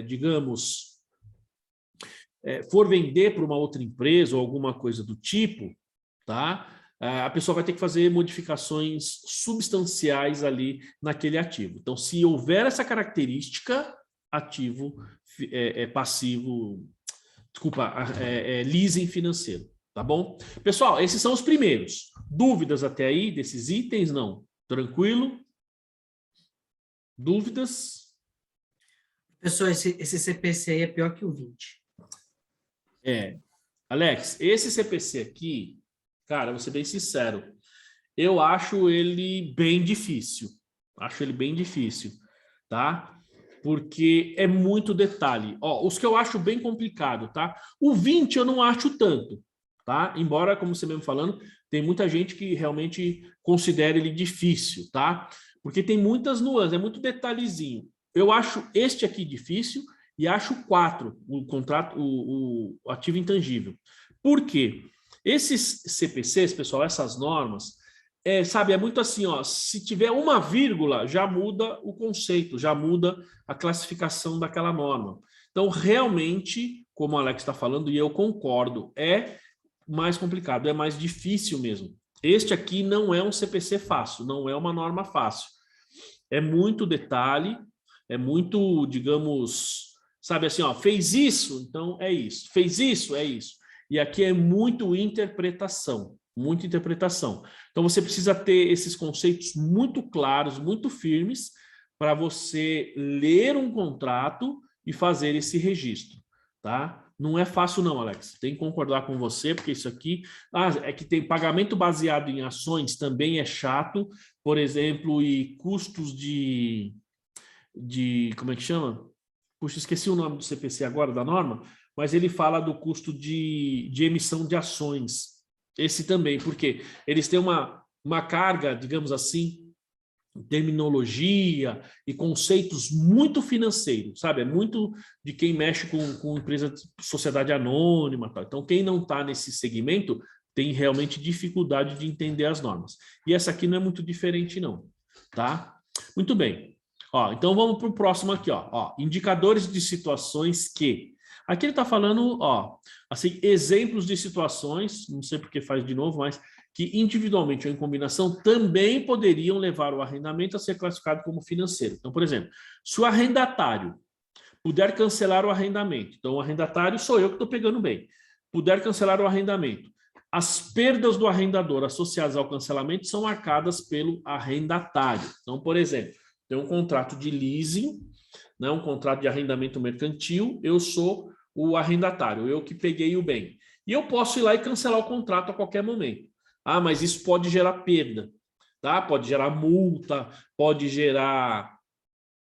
digamos, for vender para uma outra empresa ou alguma coisa do tipo, tá? A pessoa vai ter que fazer modificações substanciais ali naquele ativo. Então, se houver essa característica, ativo passivo, desculpa, leasing financeiro, tá bom? Pessoal, esses são os primeiros. Dúvidas até aí desses itens? Não. Tranquilo? Dúvidas?
Pessoal, esse CPC aí é pior que o 20.
Alex, esse CPC aqui, cara, vou ser bem sincero, eu acho ele bem difícil. Acho ele bem difícil, tá? Porque é muito detalhe. Ó, os que eu acho bem complicado, tá? O 20 eu não acho tanto, tá? Embora, como você mesmo falando, tem muita gente que realmente considera ele difícil, tá? Porque tem muitas nuances, é muito detalhezinho. Eu acho este aqui difícil e acho 4, o contrato, o ativo intangível. Por quê? Esses CPCs, pessoal, essas normas, sabe, é muito assim, ó, se tiver uma vírgula, já muda o conceito, já muda a classificação daquela norma. Então, realmente, como o Alex está falando, e eu concordo, é mais complicado, é mais difícil mesmo. Este aqui não é um CPC fácil, não é uma norma fácil. É muito detalhe, é muito, digamos, sabe assim, ó, fez isso, então é isso. Fez isso, é isso. E aqui é muito interpretação, muita interpretação. Então, você precisa ter esses conceitos muito claros, muito firmes, para você ler um contrato e fazer esse registro, tá? Não é fácil não, Alex. Tem que concordar com você, porque isso aqui... é que tem pagamento baseado em ações também é chato, por exemplo, e custos de como é que chama? Puxa, esqueci o nome do CPC agora, da norma, mas ele fala do custo de emissão de ações, Esse também, porque eles têm uma carga, digamos assim, terminologia e conceitos muito financeiros, sabe? É muito de quem mexe com empresa de sociedade anônima. Tá? Então, quem não está nesse segmento tem realmente dificuldade de entender as normas. E essa aqui não é muito diferente, não. Tá? Muito bem. Ó, então, vamos para o próximo aqui. Ó, indicadores de situações que... Aqui ele está falando, ó, assim, exemplos de situações, não sei porque faz de novo, mas que individualmente ou em combinação também poderiam levar o arrendamento a ser classificado como financeiro. Então, por exemplo, se o arrendatário puder cancelar o arrendamento, então o arrendatário sou eu que estou pegando bem, puder cancelar o arrendamento, as perdas do arrendador associadas ao cancelamento são arcadas pelo arrendatário. Então, por exemplo, tem um contrato de leasing, né, um contrato de arrendamento mercantil, eu sou o arrendatário, eu que peguei o bem. E eu posso ir lá e cancelar o contrato a qualquer momento. Ah, mas isso pode gerar perda, tá? Pode gerar multa, pode gerar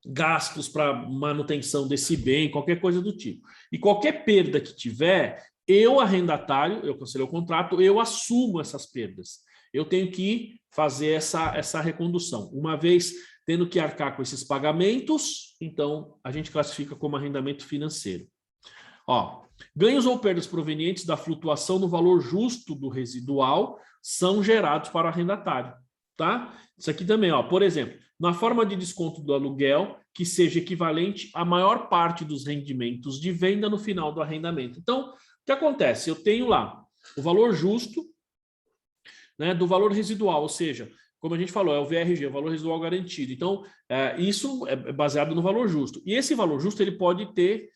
gastos para manutenção desse bem, qualquer coisa do tipo. E qualquer perda que tiver, eu, arrendatário, eu cancelei o contrato, eu assumo essas perdas. Eu tenho que fazer essa recondução. Uma vez tendo que arcar com esses pagamentos, então a gente classifica como arrendamento financeiro. Ó, ganhos ou perdas provenientes da flutuação no valor justo do residual são gerados para o arrendatário, tá? Isso aqui também, ó, por exemplo, na forma de desconto do aluguel, que seja equivalente à maior parte dos rendimentos de venda no final do arrendamento. Então, o que acontece? Eu tenho lá o valor justo, né, do valor residual, ou seja, como a gente falou, é o VRG, o valor residual garantido. Então, isso é baseado no valor justo. E esse valor justo ele pode ter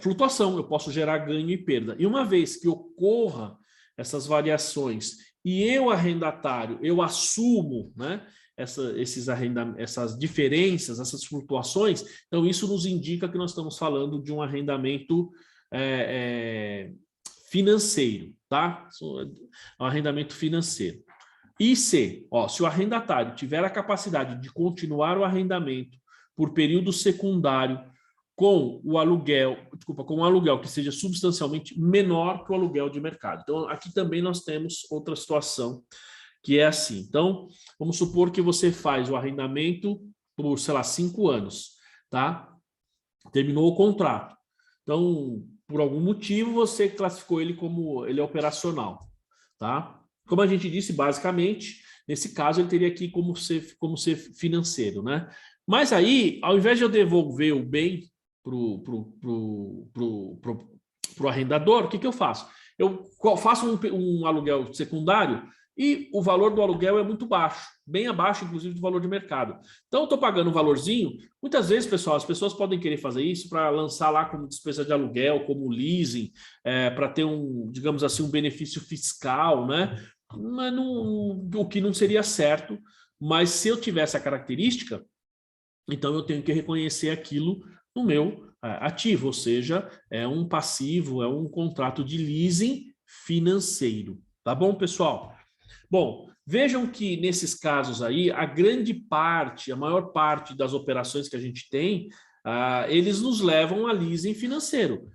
flutuação, eu posso gerar ganho e perda. E uma vez que ocorra essas variações e eu, arrendatário, eu assumo, né, essas diferenças, essas flutuações, então isso nos indica que nós estamos falando de um arrendamento financeiro, tá? Um arrendamento financeiro. E se o arrendatário tiver a capacidade de continuar o arrendamento por período secundário com o aluguel, com um aluguel que seja substancialmente menor que o aluguel de mercado. Então, aqui também nós temos outra situação que é assim. Então, vamos supor que você faz o arrendamento por, sei lá, 5 anos, tá? Terminou o contrato. Então, por algum motivo, você classificou ele como ele é operacional, tá? Como a gente disse, basicamente, nesse caso, ele teria aqui como ser financeiro, né? Mas aí, ao invés de eu devolver o bem pro arrendador, o que eu faço? Eu faço um aluguel secundário e o valor do aluguel é muito baixo, bem abaixo, inclusive, do valor de mercado. Então, eu estou pagando um valorzinho. Muitas vezes, pessoal, as pessoas podem querer fazer isso para lançar lá como despesa de aluguel, como leasing, para ter digamos assim, um benefício fiscal, né? Mas o que não seria certo. Mas se eu tivesse a característica, então eu tenho que reconhecer aquilo no meu ativo, ou seja, é um passivo, é um contrato de leasing financeiro. Tá bom, pessoal? Bom, vejam que nesses casos aí, a maior parte das operações que a gente tem, eles nos levam a leasing financeiro.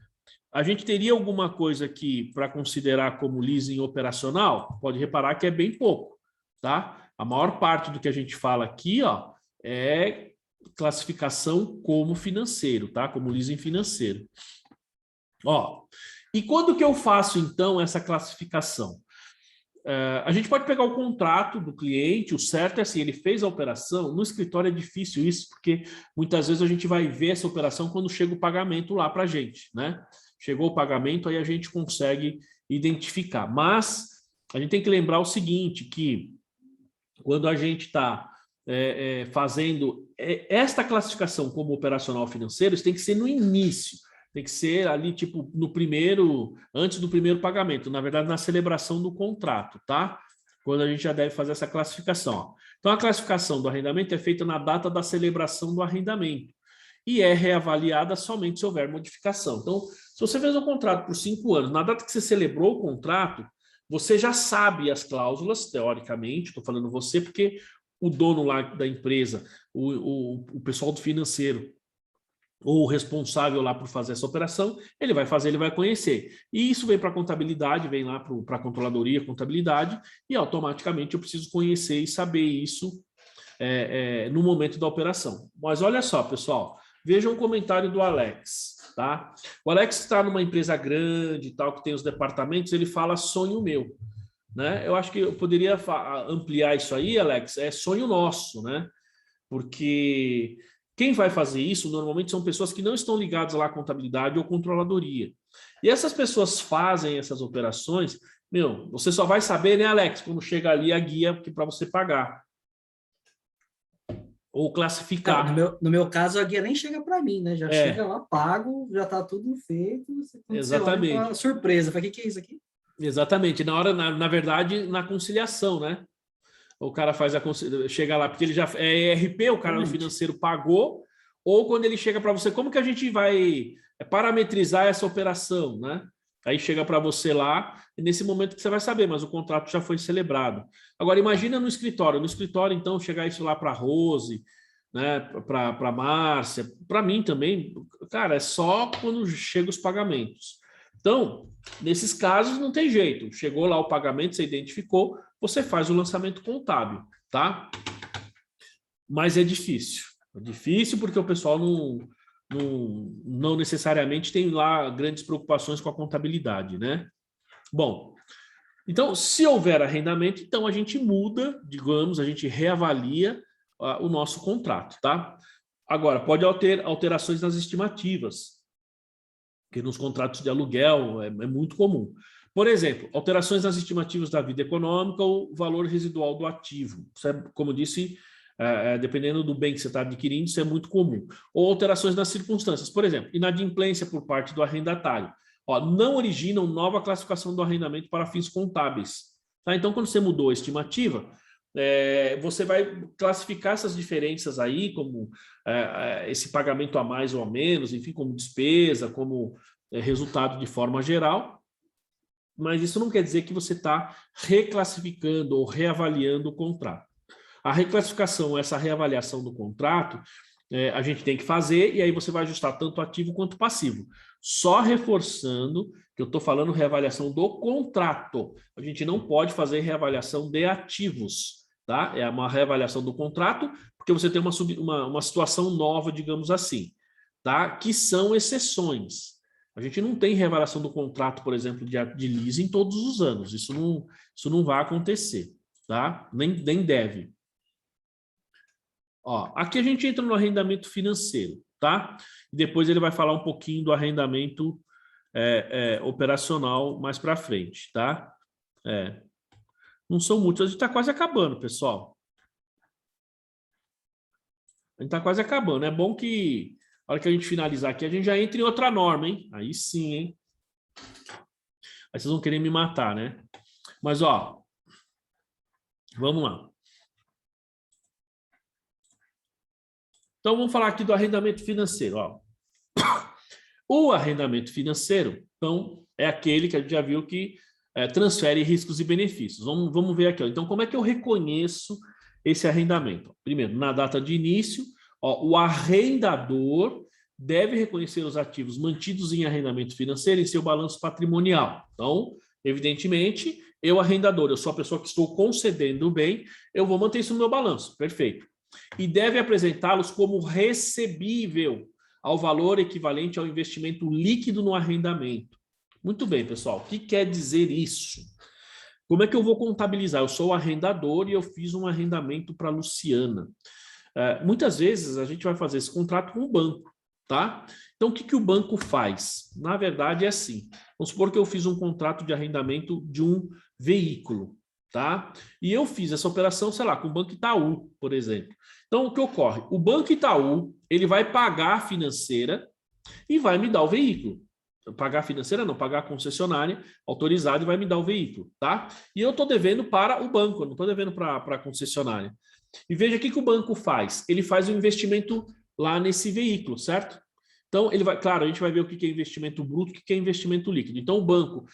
A gente teria alguma coisa aqui para considerar como leasing operacional? Pode reparar que é bem pouco, tá? A maior parte do que a gente fala aqui, ó, é classificação como financeiro, tá? Como leasing financeiro. Ó, e quando que eu faço, então, essa classificação? A gente pode pegar o contrato do cliente, o certo é assim, ele fez a operação, no escritório é difícil isso, porque muitas vezes a gente vai ver essa operação quando chega o pagamento lá para a gente, né? Chegou o pagamento, aí a gente consegue identificar. Mas a gente tem que lembrar o seguinte, que quando a gente está fazendo esta classificação como operacional financeiro, isso tem que ser no início. Tem que ser ali, tipo, antes do primeiro pagamento, na verdade, na celebração do contrato, tá? Quando a gente já deve fazer essa classificação. Ó. Então, a classificação do arrendamento é feita na data da celebração do arrendamento e é reavaliada somente se houver modificação. Então, se você fez um contrato por 5 anos, na data que você celebrou o contrato, você já sabe as cláusulas, teoricamente, estou falando você, porque o dono lá da empresa, o pessoal do financeiro, ou o responsável lá por fazer essa operação, ele vai fazer, ele vai conhecer. E isso vem para a contabilidade, vem lá para a controladoria, contabilidade, e automaticamente eu preciso conhecer e saber isso no momento da operação. Mas olha só, pessoal, veja um comentário do Alex, tá? O Alex está numa empresa grande, tal, que tem os departamentos, ele fala sonho meu, né? Eu acho que eu poderia ampliar isso aí, Alex, é sonho nosso, né? Porque quem vai fazer isso normalmente são pessoas que não estão ligadas lá à contabilidade ou controladoria. E essas pessoas fazem essas operações, meu, você só vai saber, né, Alex, quando chega ali a guia para você pagar. Ou classificar.
No meu caso, a guia nem chega para mim, né? Já chega lá, pago, já está tudo feito.
Exatamente.
Você olha, surpresa. Fala, o que é isso aqui?
Exatamente. Na verdade, na conciliação, né? O cara faz chega lá, porque ele já é ERP, o cara no financeiro pagou, ou quando ele chega para você, como que a gente vai parametrizar essa operação, né? Aí chega para você lá, e nesse momento que você vai saber, mas o contrato já foi celebrado. Agora, imagina no escritório. No escritório, então, chegar isso lá para a Rose, né? Para a Márcia, para mim também, cara, é só quando chegam os pagamentos. Então, nesses casos, não tem jeito. Chegou lá o pagamento, você identificou, você faz o lançamento contábil, tá? Mas é difícil. É difícil porque o pessoal não necessariamente tem lá grandes preocupações com a contabilidade, né? Bom, então, se houver arrendamento, então a gente muda, digamos, a gente reavalia o nosso contrato, tá? Agora, pode alterações nas estimativas, que nos contratos de aluguel é muito comum. Por exemplo, alterações nas estimativas da vida econômica ou valor residual do ativo. Isso é, como disse, dependendo do bem que você está adquirindo, isso é muito comum. Ou alterações nas circunstâncias. Por exemplo, inadimplência por parte do arrendatário. Não originam nova classificação do arrendamento para fins contábeis. Tá? Então, quando você mudou a estimativa, você vai classificar essas diferenças aí como esse pagamento a mais ou a menos, enfim, como despesa, como resultado de forma geral, mas isso não quer dizer que você está reclassificando ou reavaliando o contrato. A reclassificação, essa reavaliação do contrato, a gente tem que fazer e aí você vai ajustar tanto ativo quanto passivo. Só reforçando que eu estou falando reavaliação do contrato. A gente não pode fazer reavaliação de ativos, tá? É uma reavaliação do contrato, porque você tem uma situação nova, digamos assim, tá? Que são exceções. A gente não tem reavaliação do contrato, por exemplo, de leasing todos os anos. Isso não vai acontecer, tá? Nem deve. Aqui a gente entra no arrendamento financeiro, tá? E depois ele vai falar um pouquinho do arrendamento operacional mais para frente, tá? Não são muitos, a gente está quase acabando, pessoal. A gente está quase acabando. É bom que, na hora que a gente finalizar aqui, a gente já entra em outra norma, hein? Aí sim, hein? Aí vocês vão querer me matar, né? Mas, vamos lá. Então, vamos falar aqui do arrendamento financeiro. O arrendamento financeiro, então, é aquele que a gente já viu que transfere riscos e benefícios. Vamos ver aqui. Então, como é que eu reconheço esse arrendamento? Primeiro, na data de início, o arrendador deve reconhecer os ativos mantidos em arrendamento financeiro em seu balanço patrimonial. Então, evidentemente, eu, arrendador, eu sou a pessoa que estou concedendo o bem, eu vou manter isso no meu balanço. Perfeito. E deve apresentá-los como recebível ao valor equivalente ao investimento líquido no arrendamento. Muito bem, pessoal. O que quer dizer isso? Como é que eu vou contabilizar? Eu sou o arrendador e eu fiz um arrendamento para a Luciana. Muitas vezes a gente vai fazer esse contrato com o banco, tá? Então, o que o banco faz? Na verdade, é assim. Vamos supor que eu fiz um contrato de arrendamento de um veículo, tá? E eu fiz essa operação, sei lá, com o Banco Itaú, por exemplo. Então, o que ocorre? O Banco Itaú, ele vai pagar a financeira e vai me dar o veículo. Pagar a financeira não, pagar a concessionária autorizada e vai me dar o veículo, tá? E eu estou devendo para o banco, eu não estou devendo para a concessionária. E veja o que o banco faz. Ele faz um investimento lá nesse veículo, certo? Então, ele vai, claro, a gente vai ver o que é investimento bruto, o que é investimento líquido. Então, o banco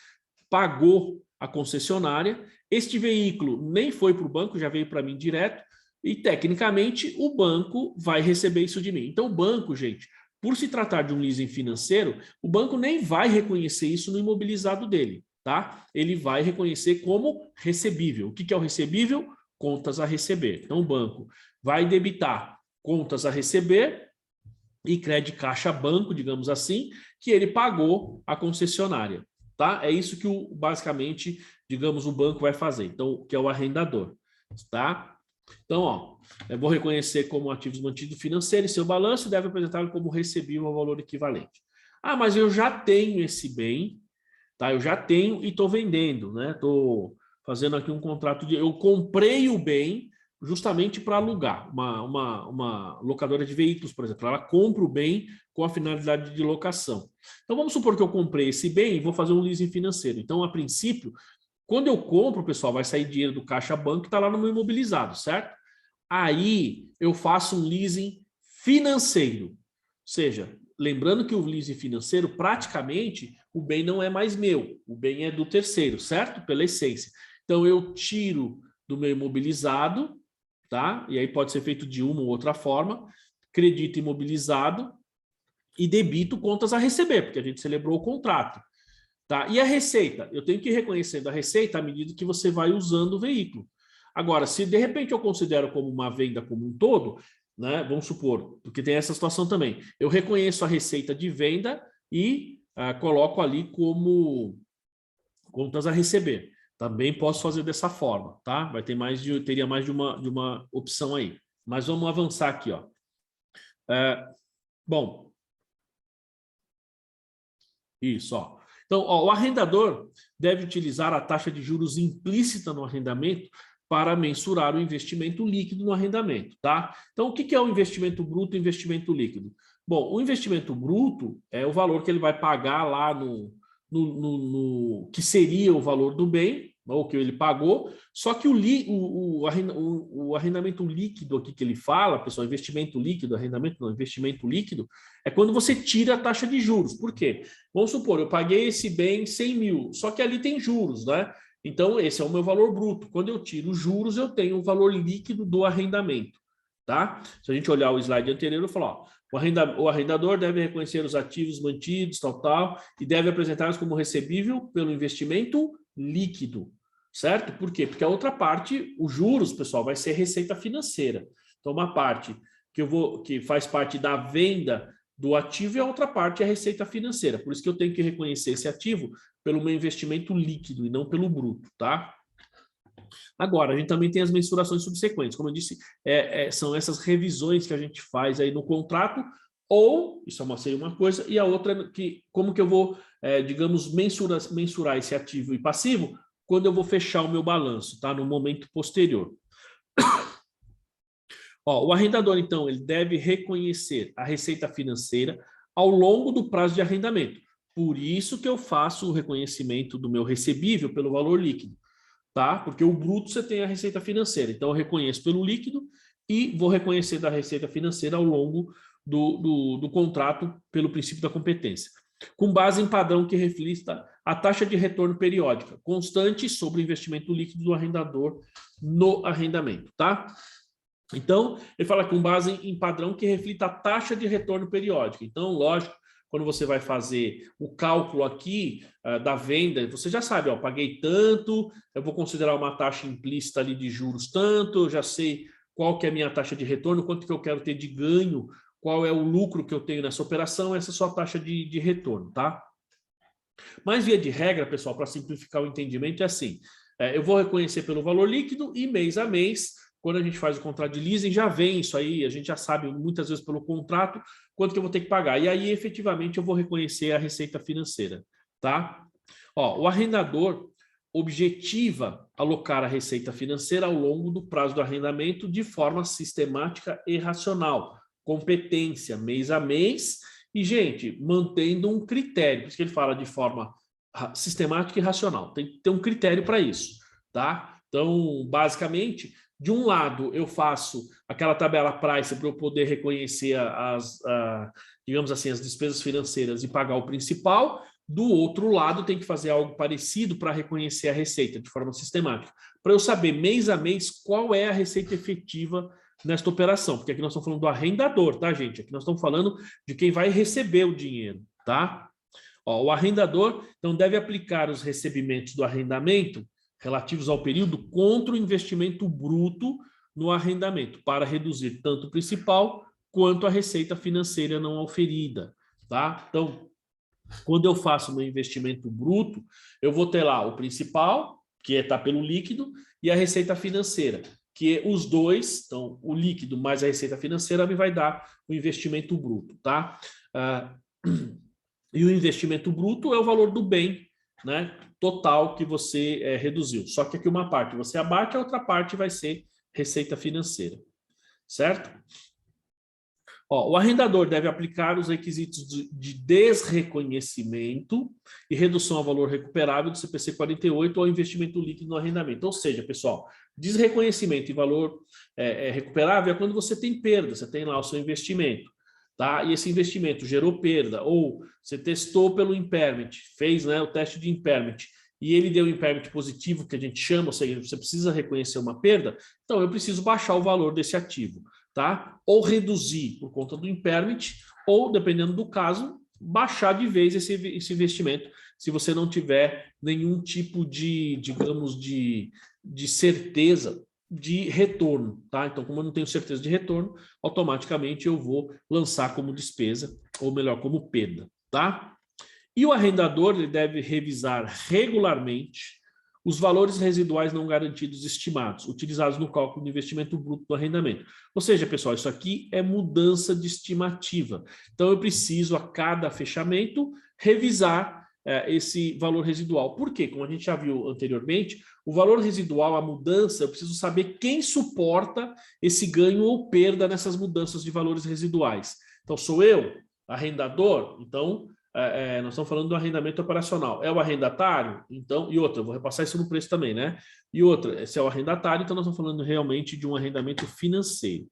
pagou a concessionária, este veículo nem foi para o banco, já veio para mim direto, e tecnicamente o banco vai receber isso de mim. Então, o banco, gente, Por se tratar de um leasing financeiro, o banco nem vai reconhecer isso no imobilizado dele, tá? Ele vai reconhecer como recebível. O que é o recebível? Contas a receber. Então, o banco vai debitar contas a receber e crédito caixa banco, digamos assim, que ele pagou à concessionária, tá? É isso que basicamente, digamos, o banco vai fazer. Então, que é o arrendador, tá? Então, ó, eu vou reconhecer como ativos mantidos financeiros em seu balanço e deve apresentá-lo como recebível ao valor equivalente. Ah, mas eu já tenho esse bem, tá? Eu já tenho e estou vendendo, né? Estou fazendo aqui um contrato de... Eu comprei o bem justamente para alugar. Uma locadora de veículos, por exemplo, ela compra o bem com a finalidade de locação. Então, vamos supor que eu comprei esse bem e vou fazer um leasing financeiro. Então, a princípio, quando eu compro, pessoal, vai sair dinheiro do caixa banco que está lá no meu imobilizado, certo? Aí, eu faço um leasing financeiro. Ou seja, lembrando que o leasing financeiro, praticamente, o bem não é mais meu. O bem é do terceiro, certo? Pela essência. Então, eu tiro do meu imobilizado, tá? E aí pode ser feito de uma ou outra forma, credito imobilizado e debito contas a receber, porque a gente celebrou o contrato, tá? E a receita? Eu tenho que ir reconhecendo a receita à medida que você vai usando o veículo. Agora, se de repente eu considero como uma venda como um todo, né? Vamos supor, porque tem essa situação também. Eu reconheço a receita de venda e coloco ali como contas a receber. Também posso fazer dessa forma, tá? Vai ter teria mais de uma opção aí. Mas vamos avançar aqui, ó. Bom, isso, ó. Então, ó, o arrendador deve utilizar a taxa de juros implícita no arrendamento para mensurar o investimento líquido no arrendamento, tá? Então, o que é o investimento bruto e investimento líquido? Bom, o investimento bruto é o valor que ele vai pagar lá no que seria o valor do bem, ou que ele pagou, só que o arrendamento líquido aqui que ele fala, pessoal, investimento líquido, arrendamento não, investimento líquido, é quando você tira a taxa de juros. Por quê? Vamos supor, eu paguei esse bem 100 mil, só que ali tem juros, né? Então, esse é o meu valor bruto. Quando eu tiro os juros, eu tenho o valor líquido do arrendamento, tá? Se a gente olhar o slide anterior, eu falo, ó, o arrendador deve reconhecer os ativos mantidos, tal, e deve apresentá-los como recebível pelo investimento líquido, certo? Por quê? Porque a outra parte, os juros, pessoal, vai ser receita financeira. Então, uma parte que faz parte da venda do ativo e a outra parte é a receita financeira. Por isso que eu tenho que reconhecer esse ativo pelo meu investimento líquido e não pelo bruto, tá? Agora, a gente também tem as mensurações subsequentes. Como eu disse, são essas revisões que a gente faz aí no contrato, ou, isso seria uma coisa, e a outra, como que eu vou, digamos, mensurar esse ativo e passivo quando eu vou fechar o meu balanço, tá? No momento posterior. Ó, o arrendador, então, ele deve reconhecer a receita financeira ao longo do prazo de arrendamento. Por isso que eu faço o reconhecimento do meu recebível pelo valor líquido, tá? Porque o bruto você tem a receita financeira. Então, eu reconheço pelo líquido e vou reconhecer da receita financeira ao longo do contrato pelo princípio da competência, com base em padrão que reflita a taxa de retorno periódica constante sobre o investimento líquido do arrendador no arrendamento, tá? Então, ele fala com base em padrão que reflita a taxa de retorno periódica. Então, lógico, quando você vai fazer o cálculo aqui da venda, você já sabe, ó, paguei tanto, eu vou considerar uma taxa implícita ali de juros tanto, eu já sei qual que é a minha taxa de retorno, quanto que eu quero ter de ganho, qual é o lucro que eu tenho nessa operação, essa é a sua taxa de retorno, tá? Mas, via de regra, pessoal, para simplificar o entendimento, é assim, eu vou reconhecer pelo valor líquido e mês a mês, quando a gente faz o contrato de leasing, já vem isso aí, a gente já sabe muitas vezes pelo contrato quanto que eu vou ter que pagar. E aí, efetivamente, eu vou reconhecer a receita financeira, tá? Ó, o arrendador objetiva alocar a receita financeira ao longo do prazo do arrendamento de forma sistemática e racional, competência, mês a mês, e, gente, mantendo um critério, por isso que ele fala de forma sistemática e racional, tem que ter um critério para isso, tá? Então, basicamente, de um lado, eu faço aquela tabela price para eu poder reconhecer digamos assim, as despesas financeiras e pagar o principal. Do outro lado, tem que fazer algo parecido para reconhecer a receita de forma sistemática, para eu saber mês a mês qual é a receita efetiva nesta operação, porque aqui nós estamos falando do arrendador, tá, gente? Aqui nós estamos falando de quem vai receber o dinheiro, tá? Ó, o arrendador, então, deve aplicar os recebimentos do arrendamento relativos ao período contra o investimento bruto no arrendamento, para reduzir tanto o principal quanto a receita financeira não auferida, tá? Então, quando eu faço meu investimento bruto, eu vou ter lá o principal, que está pelo líquido, e a receita financeira, que os dois, então o líquido mais a receita financeira me vai dar o investimento bruto, tá? E o investimento bruto é o valor do bem, né, total que você reduziu. Só que aqui uma parte você abate, a outra parte vai ser receita financeira, certo? Ó, o arrendador deve aplicar os requisitos de desreconhecimento e redução ao valor recuperável do CPC 48 ao investimento líquido no arrendamento. Ou seja, pessoal, desreconhecimento e valor recuperável é quando você tem perda, você tem lá o seu investimento, tá? E esse investimento gerou perda, ou você testou pelo impairment, fez, né, o teste de impairment, e ele deu um impairment positivo, que a gente chama, ou seja, você precisa reconhecer uma perda, então eu preciso baixar o valor desse ativo, tá? Ou reduzir por conta do impairment, ou, dependendo do caso, baixar de vez esse investimento, se você não tiver nenhum tipo de, digamos, de certeza de retorno, tá? Então, como eu não tenho certeza de retorno, automaticamente eu vou lançar como despesa, ou melhor, como perda, tá? E o arrendador ele deve revisar regularmente os valores residuais não garantidos estimados, utilizados no cálculo do investimento bruto do arrendamento. Ou seja, pessoal, isso aqui é mudança de estimativa. Então, eu preciso, a cada fechamento, revisar esse valor residual. Por quê? Como a gente já viu anteriormente, o valor residual, a mudança, eu preciso saber quem suporta esse ganho ou perda nessas mudanças de valores residuais. Então, sou eu, arrendador? Então, nós estamos falando do arrendamento operacional. É o arrendatário? Então, e outra, eu vou repassar isso no preço também, né? E outra, se é o arrendatário, então nós estamos falando realmente de um arrendamento financeiro.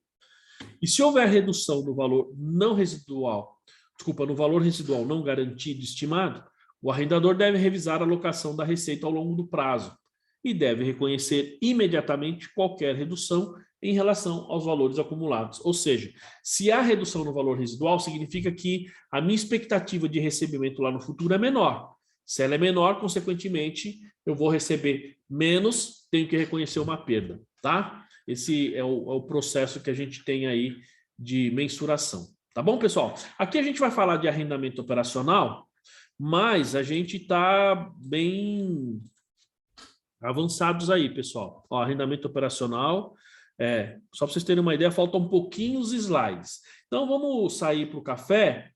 E se houver redução no valor não residual, no valor residual não garantido estimado, o arrendador deve revisar a alocação da receita ao longo do prazo e deve reconhecer imediatamente qualquer redução em relação aos valores acumulados. Ou seja, se há redução no valor residual, significa que a minha expectativa de recebimento lá no futuro é menor. Se ela é menor, consequentemente, eu vou receber menos, tenho que reconhecer uma perda, tá? Esse é o processo que a gente tem aí de mensuração. Tá bom, pessoal? Aqui a gente vai falar de arrendamento operacional, mas a gente está bem avançados aí, pessoal. Ó, arrendamento operacional, só para vocês terem uma ideia, faltam pouquinhos slides. Então, vamos sair para o café,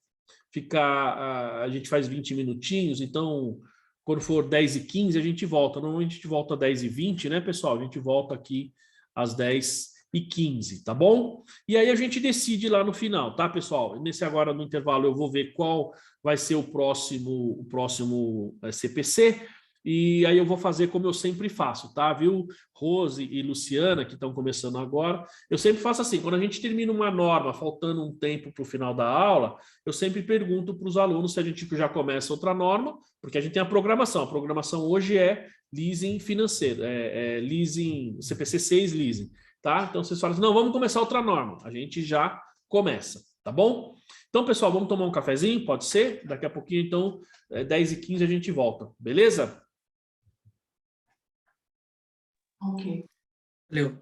a gente faz 20 minutinhos, então, quando for 10h15, a gente volta. Normalmente a gente volta às 10h20, né, pessoal? A gente volta aqui às 10h15, tá bom? E aí a gente decide lá no final, tá, pessoal? Nesse agora, no intervalo, eu vou ver qual vai ser o próximo CPC, e aí eu vou fazer como eu sempre faço, tá? Viu, Rose e Luciana, que estão começando agora, eu sempre faço assim, quando a gente termina uma norma, faltando um tempo para o final da aula, eu sempre pergunto para os alunos se a gente já começa outra norma, porque a gente tem a programação hoje é leasing financeiro, leasing, CPC 6 leasing, tá? Então vocês falam assim, não, vamos começar outra norma, a gente já começa, tá bom? Então, pessoal, vamos tomar um cafezinho, pode ser? Daqui a pouquinho, então, 10h15 a gente volta, beleza?
Ok.
Valeu.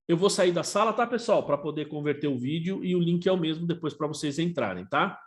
Eu vou sair da sala, tá, pessoal? Para poder converter o vídeo e o link é o mesmo depois para vocês entrarem, tá?